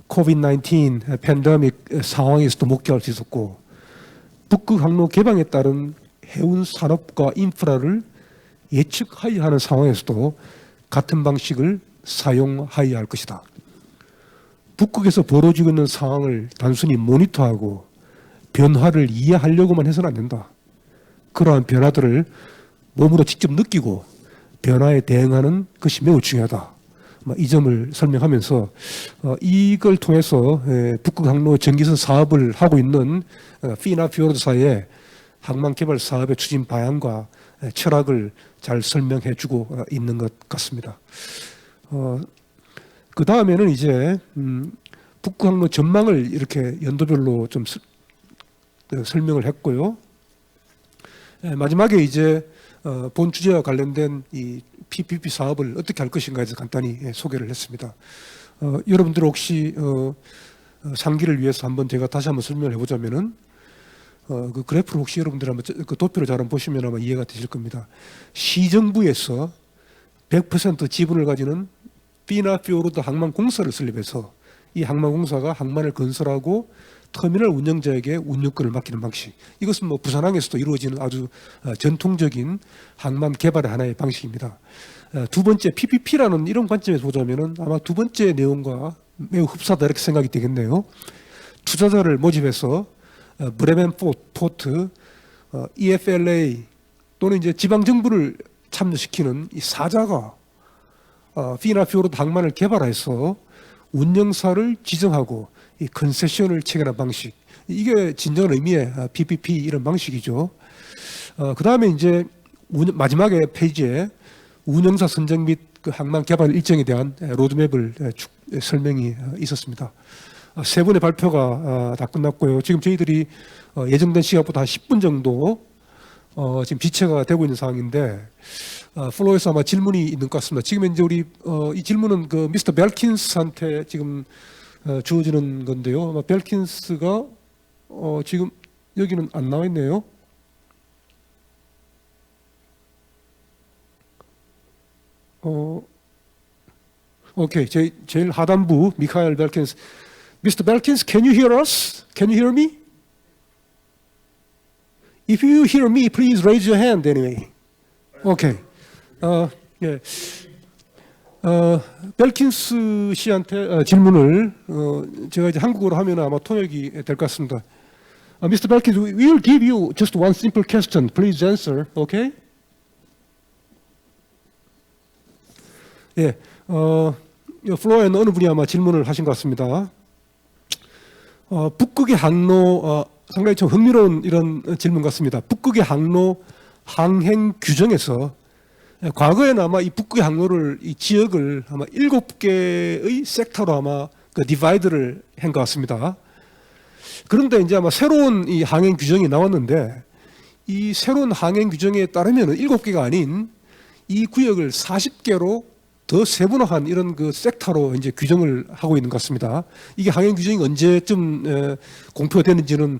COVID-19 팬데믹 상황에서도 목격할 수 있었고 북극 항로 개방에 따른 해운 산업과 인프라를 예측하여야 하는 상황에서도 같은 방식을 사용하여야 할 것이다. 북극에서 벌어지고 있는 상황을 단순히 모니터하고 변화를 이해하려고만 해서는 안 된다. 그러한 변화들을 몸으로 직접 느끼고 변화에 대응하는 것이 매우 중요하다. 이 점을 설명하면서 이걸 통해서 북극 항로 전기선 사업을 하고 있는 피나피오르드사의 항만 개발 사업의 추진 방향과 철학을 잘 설명해주고 있는 것 같습니다. 그 다음에는 이제 북극 항로 전망을 이렇게 연도별로 좀 설명을 했고요. 마지막에 이제 본 주제와 관련된 이 PPP 사업을 어떻게 할 것인가에 대해서 간단히 소개를 했습니다. 여러분들 혹시 상기를 위해서 한번 제가 다시 한번 설명을 해보자면은 그 그래프를 혹시 여러분들 한번 그 도표를 잘 한번 보시면 아마 이해가 되실 겁니다. 시정부에서 100% 지분을 가지는 피나피오르드 항만공사를 설립해서 이 항만공사가 항만을 건설하고 터미널 운영자에게 운영권을 맡기는 방식. 이것은 뭐 부산항에서도 이루어지는 아주 전통적인 항만 개발의 하나의 방식입니다. 두 번째 PPP라는 이런 관점에서 보자면은 아마 두 번째 내용과 매우 흡사하다 이렇게 생각이 되겠네요. 투자자를 모집해서 브레멘포트, EFLA 또는 이제 지방 정부를 참여시키는 이 사자가 피나피오르드 항만을 개발해서 운영사를 지정하고 이 컨세션을 체결한 방식, 이게 진정한 의미의 PPP 이런 방식이죠. 그 다음에 이제 마지막에 페이지에 운영사 선정 및 그 항만 개발 일정에 대한 로드맵을 설명이 있었습니다. 세 분의 발표가 다 끝났고요. 지금 저희들이 예정된 시간보다 한 10분 정도 지금 지체가 되고 있는 상황인데 플로어에서 아마 질문이 있는 것 같습니다. 지금 이제 우리 이 질문은 그 미스터 벨킨스한테 지금 주어지는 건데요. 아마 벨킨스가 지금 여기는 안 나와 있네요. 오케이. 제일 하단부 미카엘 벨킨스. Mr. Belkins, can you hear us? Can you hear me? If you hear me, please raise your hand anyway. Okay. 예. 벨킨스 씨한테 질문을 제가 이제 한국어로 하면 아마 통역이 될 것 같습니다. Mr. Belkins, we will give you just one simple question. Please answer. Okay? 예. 플로어에는 어느 분이 아마 질문을 하신 것 같습니다. 북극의 항로 상당히 좀 흥미로운 이런 질문 같습니다. 북극의 항로 항행 규정에서 과거에는 아마 이 북극의 항로를 이 지역을 아마 7개의 섹터로 아마 그 디바이드를 한 것 같습니다. 그런데 이제 아마 새로운 이 항행 규정이 나왔는데 이 새로운 항행 규정에 따르면은 7개가 아닌 이 구역을 40개로 더 세분화한 이런 그 섹터로 이제 규정을 하고 있는 것 같습니다. 이게 항행 규정이 언제쯤 공표되는지는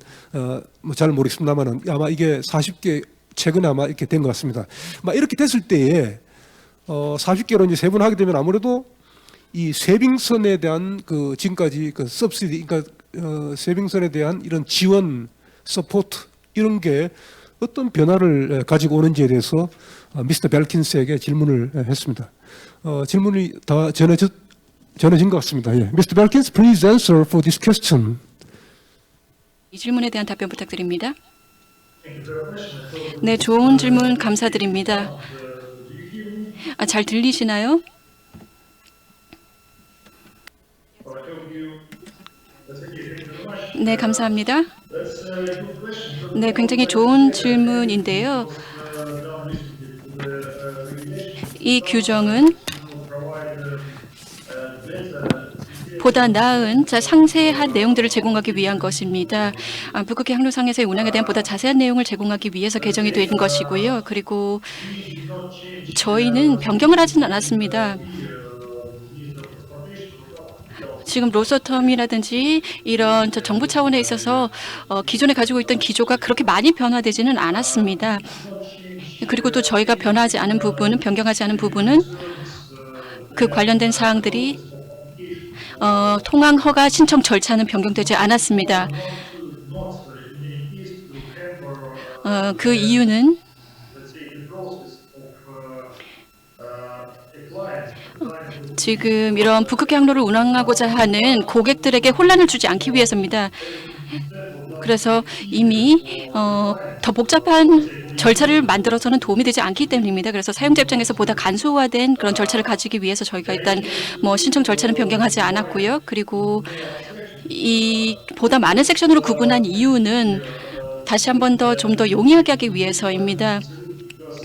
뭐 잘 모르겠습니다만은 아마 이게 40개 최근에 아마 이렇게 된 것 같습니다. 막 이렇게 됐을 때에 40개로 이제 세분화하게 되면 아무래도 이 쇄빙선에 대한 그 지금까지 그 서브시디, 그러니까 쇄빙선에 대한 이런 지원, 서포트 이런 게 어떤 변화를 가지고 오는지에 대해서 미스터 벨킨스에게 질문을 했습니다. 질문이 다 전해진 것 같습니다. 예. Mr. Belkins, please answer for this question. 이 질문에 대한 답변 부탁드립니다. 네, 좋은 질문 감사드립니다. 잘 들리시나요? 네, 감사합니다. 네, 굉장히 좋은 질문인데요. 이 규정은 보다 나은 상세한 내용들을 제공하기 위한 것입니다. 북극의 항로상에서의 운항에 대한 보다 자세한 내용을 제공하기 위해서 개정이 된 것이고요. 그리고 저희는 변경을 하지는 않았습니다. 지금 로서텀이라든지 이런 정부 차원에 있어서 기존에 가지고 있던 기조가 그렇게 많이 변화되지는 않았습니다. 그리고 또 저희가 변화하지 않은 부분은, 변경하지 않은 부분은 그 관련된 사항들이 통항 허가 신청 절차는 변경되지 않았습니다. 그 이유는 지금 이런 북극의 항로를 운항하고자 하는 고객들에게 혼란을 주지 않기 위해서입니다. 그래서 이미 더 복잡한 절차를 만들어서는 도움이 되지 않기 때문입니다. 그래서 사용자 입장에서 보다 간소화된 그런 절차를 가지기 위해서 저희가 일단 신청 절차는 변경하지 않았고요. 그리고 이 보다 많은 섹션으로 구분한 이유는 다시 한 번 더 좀 더 용이하게 하기 위해서입니다.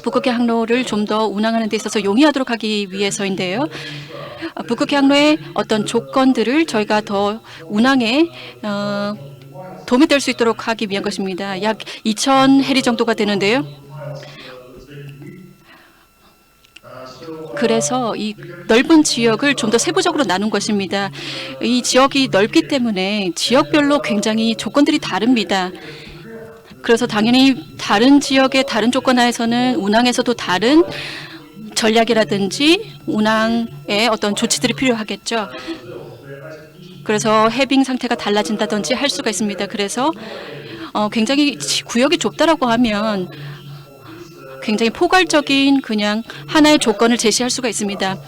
북극해 항로를 좀 더 운항하는 데 있어서 용이하도록 하기 위해서인데요. 북극해 항로의 어떤 조건들을 저희가 더 운항에 도움이 될 수 있도록 하기 위한 것입니다. 약 2,000 해리 정도가 되는데요. 그래서 이 넓은 지역을 좀 더 세부적으로 나눈 것입니다. 이 지역이 넓기 때문에 지역별로 굉장히 조건들이 다릅니다. 그래서 당연히 다른 지역의 다른 조건 하에서는 운항에서도 다른 전략이라든지 운항의 어떤 조치들이 필요하겠죠. 그래서 해빙 상태가 달라진다든지 할 수가 있습니다. 그래서 굉장히 구역이 좁다라고 하면 굉장히 포괄적인 그냥 하나의 조건을 제시할 수가 있습니다.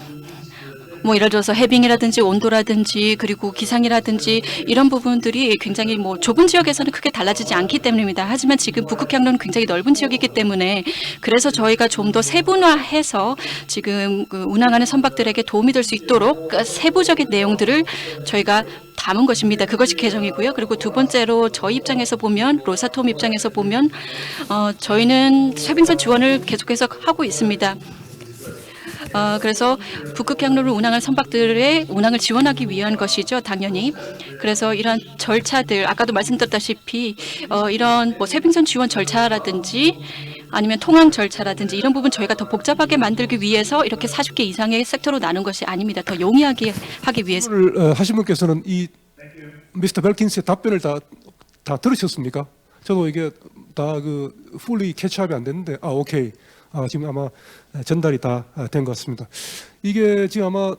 뭐 예를 들어서 해빙이라든지 온도라든지 그리고 기상이라든지 이런 부분들이 굉장히 뭐 좁은 지역에서는 크게 달라지지 않기 때문입니다. 하지만 지금 북극해 항로는 굉장히 넓은 지역이기 때문에 그래서 저희가 좀 더 세분화해서 지금 그 운항하는 선박들에게 도움이 될 수 있도록 세부적인 내용들을 저희가 담은 것입니다. 그것이 개정이고요. 그리고 두 번째로 저희 입장에서 보면 로사톰 입장에서 보면 저희는 쇄빙선 지원을 계속해서 하고 있습니다. 그래서 북극해 항로를 운항할 선박들의 운항을 지원하기 위한 것이죠, 당연히. 그래서 이런 절차들, 아까도 말씀드렸다시피 이런 뭐 쇄빙선 지원 절차라든지 아니면 통항 절차라든지 이런 부분 저희가 더 복잡하게 만들기 위해서 이렇게 40개 이상의 섹터로 나눈 것이 아닙니다. 더 용이하게 하기 위해서. 오늘 하신 분께서는 이 미스터 벨킨스의 답변을 다 들으셨습니까? 저도 이게 다 그 풀리 캐치업이 안 됐는데 오케이. 지금 아마 전달이 다 된 것 같습니다. 이게 지금 아마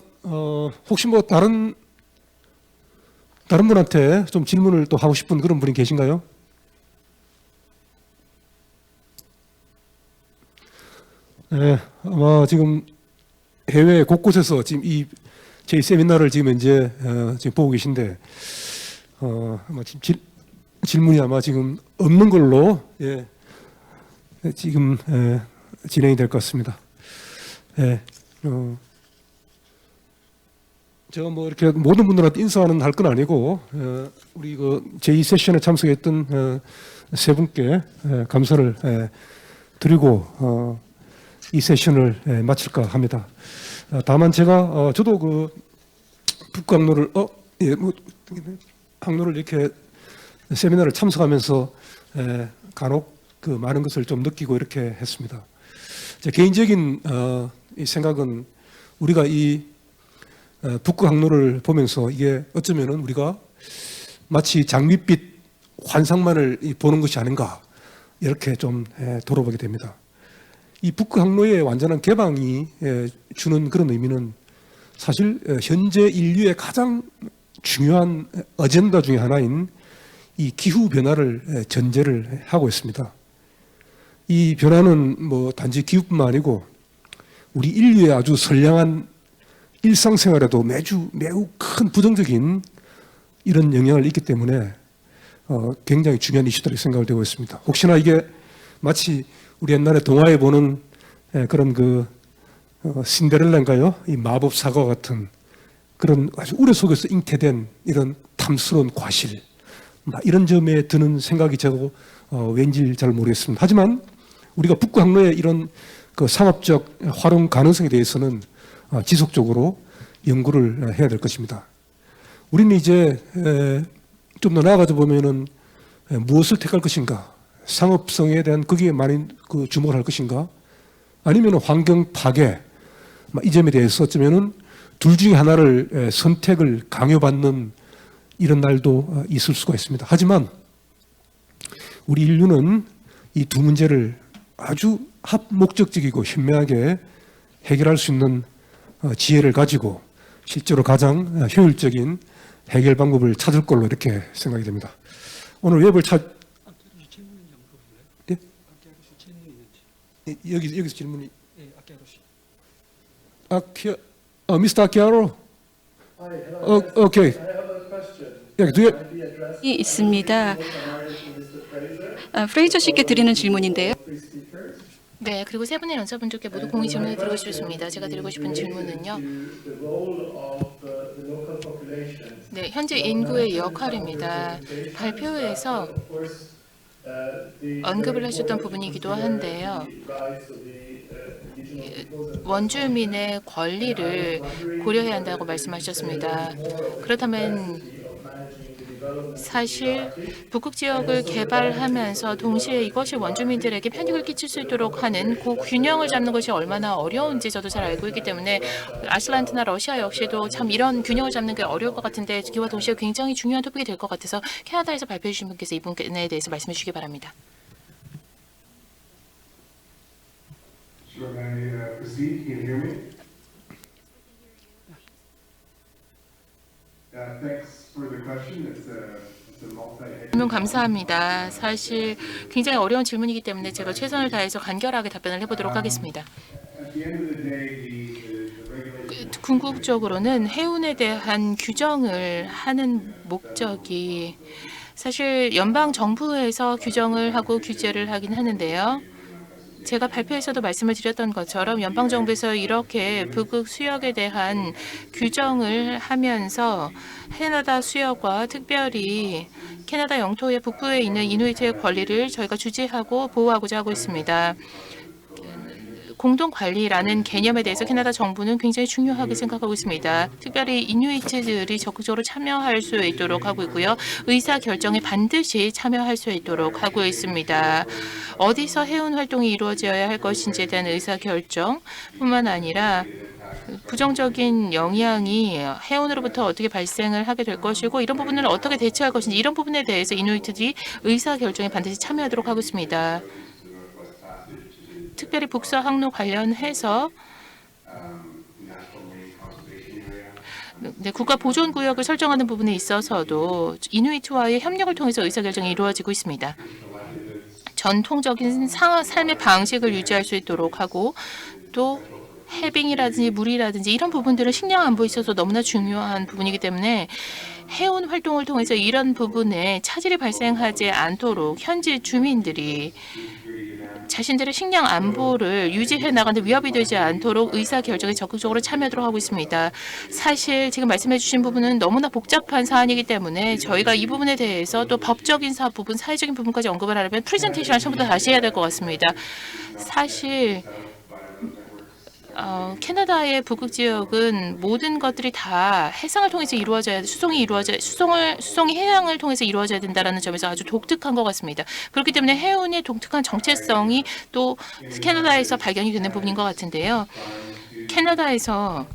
혹시 뭐 다른 분한테 좀 질문을 또 하고 싶은 그런 분이 계신가요? 네, 아마 지금 해외 곳곳에서 지금 저희 세미나를 지금 이제 지금 보고 계신데 아마 지금 질문이 아마 지금 없는 걸로 지금 진행이 될 것 같습니다. 제가 뭐 이렇게 모든 분들한테 인사하는 할 건 아니고 우리 그 제2 세션에 참석했던 세 분께 감사를 드리고 이 세션을 마칠까 합니다. 다만 제가 저도 그 북극항로를 항로를 이렇게 세미나를 참석하면서 간혹 그 많은 것을 좀 느끼고 이렇게 했습니다. 제 개인적인 이 생각은 우리가 이 북극항로를 보면서 이게 어쩌면은 우리가 마치 장밋빛 환상만을 보는 것이 아닌가 이렇게 좀 돌아보게 됩니다. 이 북극항로의 완전한 개방이 주는 그런 의미는 사실 현재 인류의 가장 중요한 어젠다 중에 하나인 이 기후 변화를 전제를 하고 있습니다. 이 변화는 뭐 단지 기후뿐만 아니고 우리 인류의 아주 선량한 일상생활에도 매우 큰 부정적인 이런 영향을 있기 때문에 굉장히 중요한 이슈들이 생각을 되고 있습니다. 혹시나 이게 마치 우리 옛날에 동화에 보는 그런 그 신데렐라인가요? 이 마법 사과 같은 그런 아주 우려 속에서 잉태된 이런 탐스러운 과실 이런 점에 드는 생각이 저고 왠지 잘 모르겠습니다. 하지만 우리가 북극항로의 이런 그 상업적 활용 가능성에 대해서는 지속적으로 연구를 해야 될 것입니다. 우리는 이제 좀 더 나아가서 보면은 무엇을 택할 것인가? 상업성에 대한 거기에 많이 그 주목을 할 것인가? 아니면 환경 파괴 이 점에 대해서 어쩌면은 둘 중에 하나를 선택을 강요받는 이런 날도 있을 수가 있습니다. 하지만 우리 인류는 이 두 문제를 아주 합목적적이고 현명하게 해결할 수 있는 지혜를 가지고 실제로 가장 효율적인 해결 방법을 찾을 걸로 이렇게 생각이 됩니다. 오늘 웹을 예? 여기서 질문이 미스터 아키아로 오케이. 이 있습니다. 프레이저 씨께 드리는 질문인데요. 네, 그리고 세 분의 연사분들께 모두 공의 질문을 드리고 싶습니다. 제가 드리고 싶은 질문은요. 네, 현재 인구의 역할입니다. 발표에서 언급을 하셨던 부분이기도 한데요. 원주민의 권리를 고려해야 한다고 말씀하셨습니다. 그렇다면 사실 북극 지역을 개발하면서 동시에 이것이 원주민들에게 편익을 끼칠 수 있도록 하는 그 균형을 잡는 것이 얼마나 어려운지 저도 잘 알고 있기 때문에 아이슬란드나 러시아 역시도 참 이런 균형을 잡는 게 어려울 것 같은데 그와 동시에 굉장히 중요한 토픽이 될 것 같아서 캐나다에서 발표해 주신 분께서 이 부분에 대해서 말씀해 주시기 바랍니다. Sure, may I proceed? Can you hear me? Thanks for the question. It's a multi-headed. 질문 감사합니다. 사실 굉장히 어려운 질문이기 때문에 제가 최선을 다해서 간결하게 답변을 해보도록 하겠습니다. At the end of the day, the regulation. 궁극적으로는 해운에 대한 규정을 하는 목적이 사실 연방 정부에서 규정을 하고 규제를 하긴 하는데요. 제가 발표에서도 말씀을 드렸던 것처럼 연방 정부에서 이렇게 북극 수역에 대한 규정을 하면서 캐나다 수역과 특별히 캐나다 영토의 북부에 있는 이누이트의 권리를 저희가 주재하고 보호하고자 하고 있습니다. 공동 관리라는 개념에 대해서 캐나다 정부는 굉장히 중요하게 생각하고 있습니다. 특별히 이누이트들이 적극적으로 참여할 수 있도록 하고 있고요. 의사 결정에 반드시 참여할 수 있도록 하고 있습니다. 어디서 해운 활동이 이루어져야 할 것인지에 대한 의사 결정뿐만 아니라 부정적인 영향이 해운으로부터 어떻게 발생을 하게 될 것이고 이런 부분을 어떻게 대처할 것인지 이런 부분에 대해서 이누이트들이 의사 결정에 반드시 참여하도록 하고 있습니다. 특별히 북서 항로 관련해서 국가 보존 구역을 설정하는 부분에 있어서도 이누이트와의 협력을 통해서 의사결정이 이루어지고 있습니다. 전통적인 삶의 방식을 유지할 수 있도록 하고 또 해빙이라든지 물이라든지 이런 부분들은 식량 안보에 있어서 너무나 중요한 부분이기 때문에 해운 활동을 통해서 이런 부분에 차질이 발생하지 않도록 현지 주민들이 자신들의 식량 안보를 유지해 나가는 데 위협이 되지 않도록 의사결정에 적극적으로 참여하도록 하고 있습니다. 사실 지금 말씀해 주신 부분은 너무나 복잡한 사안이기 때문에 저희가 이 부분에 대해서 또 법적인 부분, 사회적인 부분까지 언급을 하려면 프레젠테이션을 처음부터 다시 해야 될 것 같습니다. 사실 캐나다의 북극 지역은 모든 것들이 다 해상을 통해서 이루어져야 수송이 해양을 통해서 이루어져야 된다라는 점에서 아주 독특한 것 같습니다. 그렇기 때문에 해운의 독특한 정체성이 또 캐나다에서 발견이 되는 부분인 것 같은데요. 캐나다에서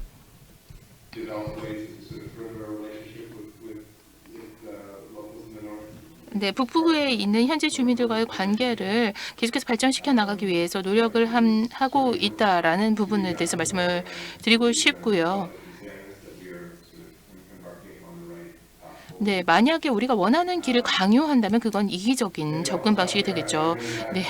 Develop ways to sort of further our relationship with locals in the north. 네, 북부에 있는 현지 주민들과의 관계를 계속해서 발전시켜 나가기 위해서 노력을 하고 있다라는 부분에 대해서 말씀을 드리고 싶고요. 네, 만약에 우리가 원하는 길을 강요한다면 그건 이기적인 접근 방식이 되겠죠. 네,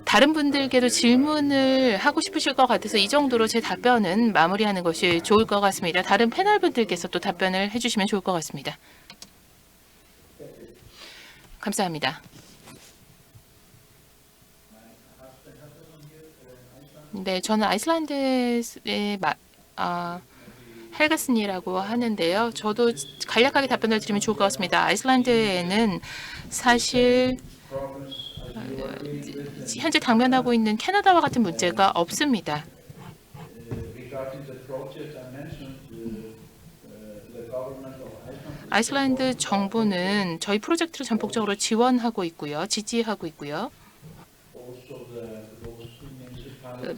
다른 분들께도 질문을 하고 싶으실 것 같아서 이 정도로 제 답변은 마무리하는 것이 좋을 것 같습니다. 다른 패널 분들께서 또 답변을 해주시면 좋을 것 같습니다. 감사합니다. 네, 저는 아이슬란드의 헬가슨이라고 하는데요. 저도 간략하게 답변을 드리면 좋을 것 같습니다. 아이슬란드에는 사실 현재 당면하고 있는 캐나다와 같은 문제가 없습니다. 아이슬란드 정부는 저희 프로젝트를 전폭적으로 지원하고 있고요. 지지하고 있고요.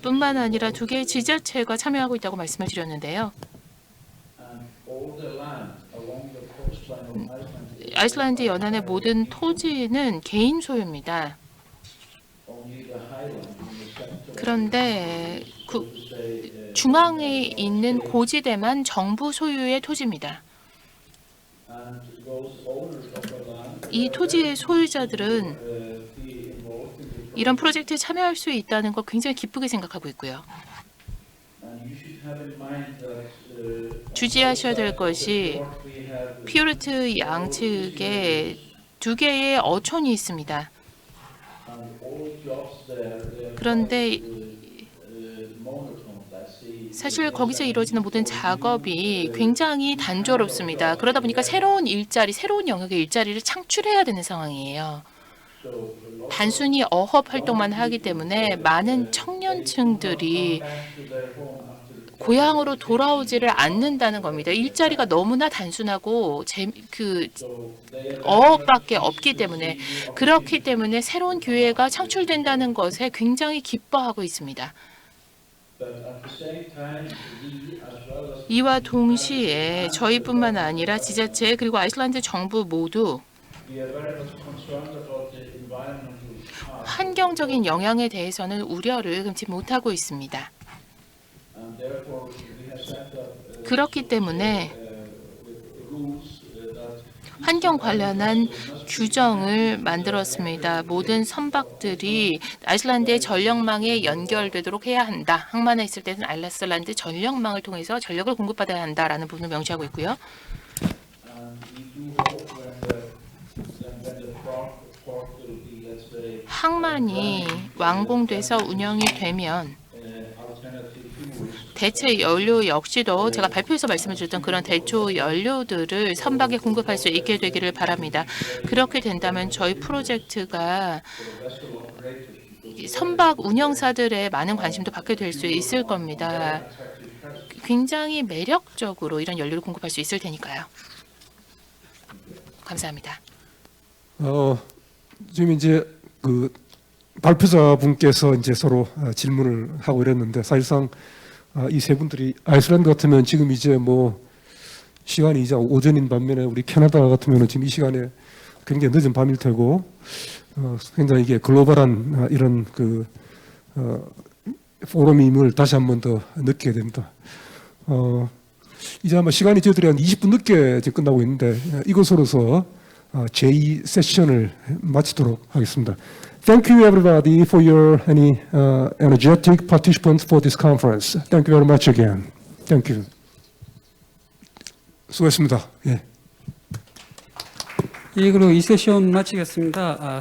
뿐만 아니라 두 개의 지자체가 참여하고 있다고 말씀을 드렸는데요. 아이슬란드 연안의 모든 토지는 개인 소유입니다. 그런데 중앙에 있는 고지대만 정부 소유의 토지입니다. 이 토지의 소유자들은 이런 프로젝트에 참여할 수 있다는 걸 굉장히 기쁘게 생각하고 있고요. 주지하셔야 될 것이 피오르트 양측에 두 개의 어촌이 있습니다. 그런데 사실 거기서 이루어지는 모든 작업이 굉장히 단조롭습니다. 그러다 보니까 새로운 일자리, 새로운 영역의 일자리를 창출해야 되는 상황이에요. 단순히 어업 활동만 하기 때문에 많은 청년층들이 고향으로 돌아오지를 않는다는 겁니다. 일자리가 너무나 단순하고 어업밖에 없기 때문에 그렇기 때문에 새로운 기회가 창출된다는 것에 굉장히 기뻐하고 있습니다. 이와 동시에 저희뿐만 아니라 지자체 그리고 아이슬란드 정부 모두 환경적인 영향에 대해서는 우려를 금치 못하고 있습니다. 그렇기 때문에 환경 관련한 규정을 만들었습니다. 모든 선박들이 아이슬란드의 전력망에 연결되도록 해야 한다. 항만에 있을 때는 아이슬란드 전력망을 통해서 전력을 공급받아야 한다라는 부분을 명시하고 있고요. 항만이 완공돼서 운영이 되면 대체 연료 역시도 제가 발표에서 말씀을 드렸던 그런 대초 연료들을 선박에 공급할 수 있게 되기를 바랍니다. 그렇게 된다면 저희 프로젝트가 선박 운영사들의 많은 관심도 받게 될 수 있을 겁니다. 굉장히 매력적으로 이런 연료를 공급할 수 있을 테니까요. 감사합니다. 지금 이제 그 발표자분께서 이제 서로 질문을 하고 이랬는데 사실상 이 세 분들이 아이슬란드 같으면 지금 이제 뭐 시간이 이제 오전인 반면에 우리 캐나다 같으면 지금 이 시간에 굉장히 늦은 밤일 테고 굉장히 이게 글로벌한 이런 그 포럼임을 다시 한 번 더 느끼게 됩니다. 이제 아마 시간이 저희들이 한 20분 늦게 지금 끝나고 있는데 이것으로서 제2 세션을 마치도록 하겠습니다. Thank you everybody for your energetic participants for this conference. Thank you very much again. Thank you. 수고했습니다. 예. 예, 그리고 이 세션 마치겠습니다.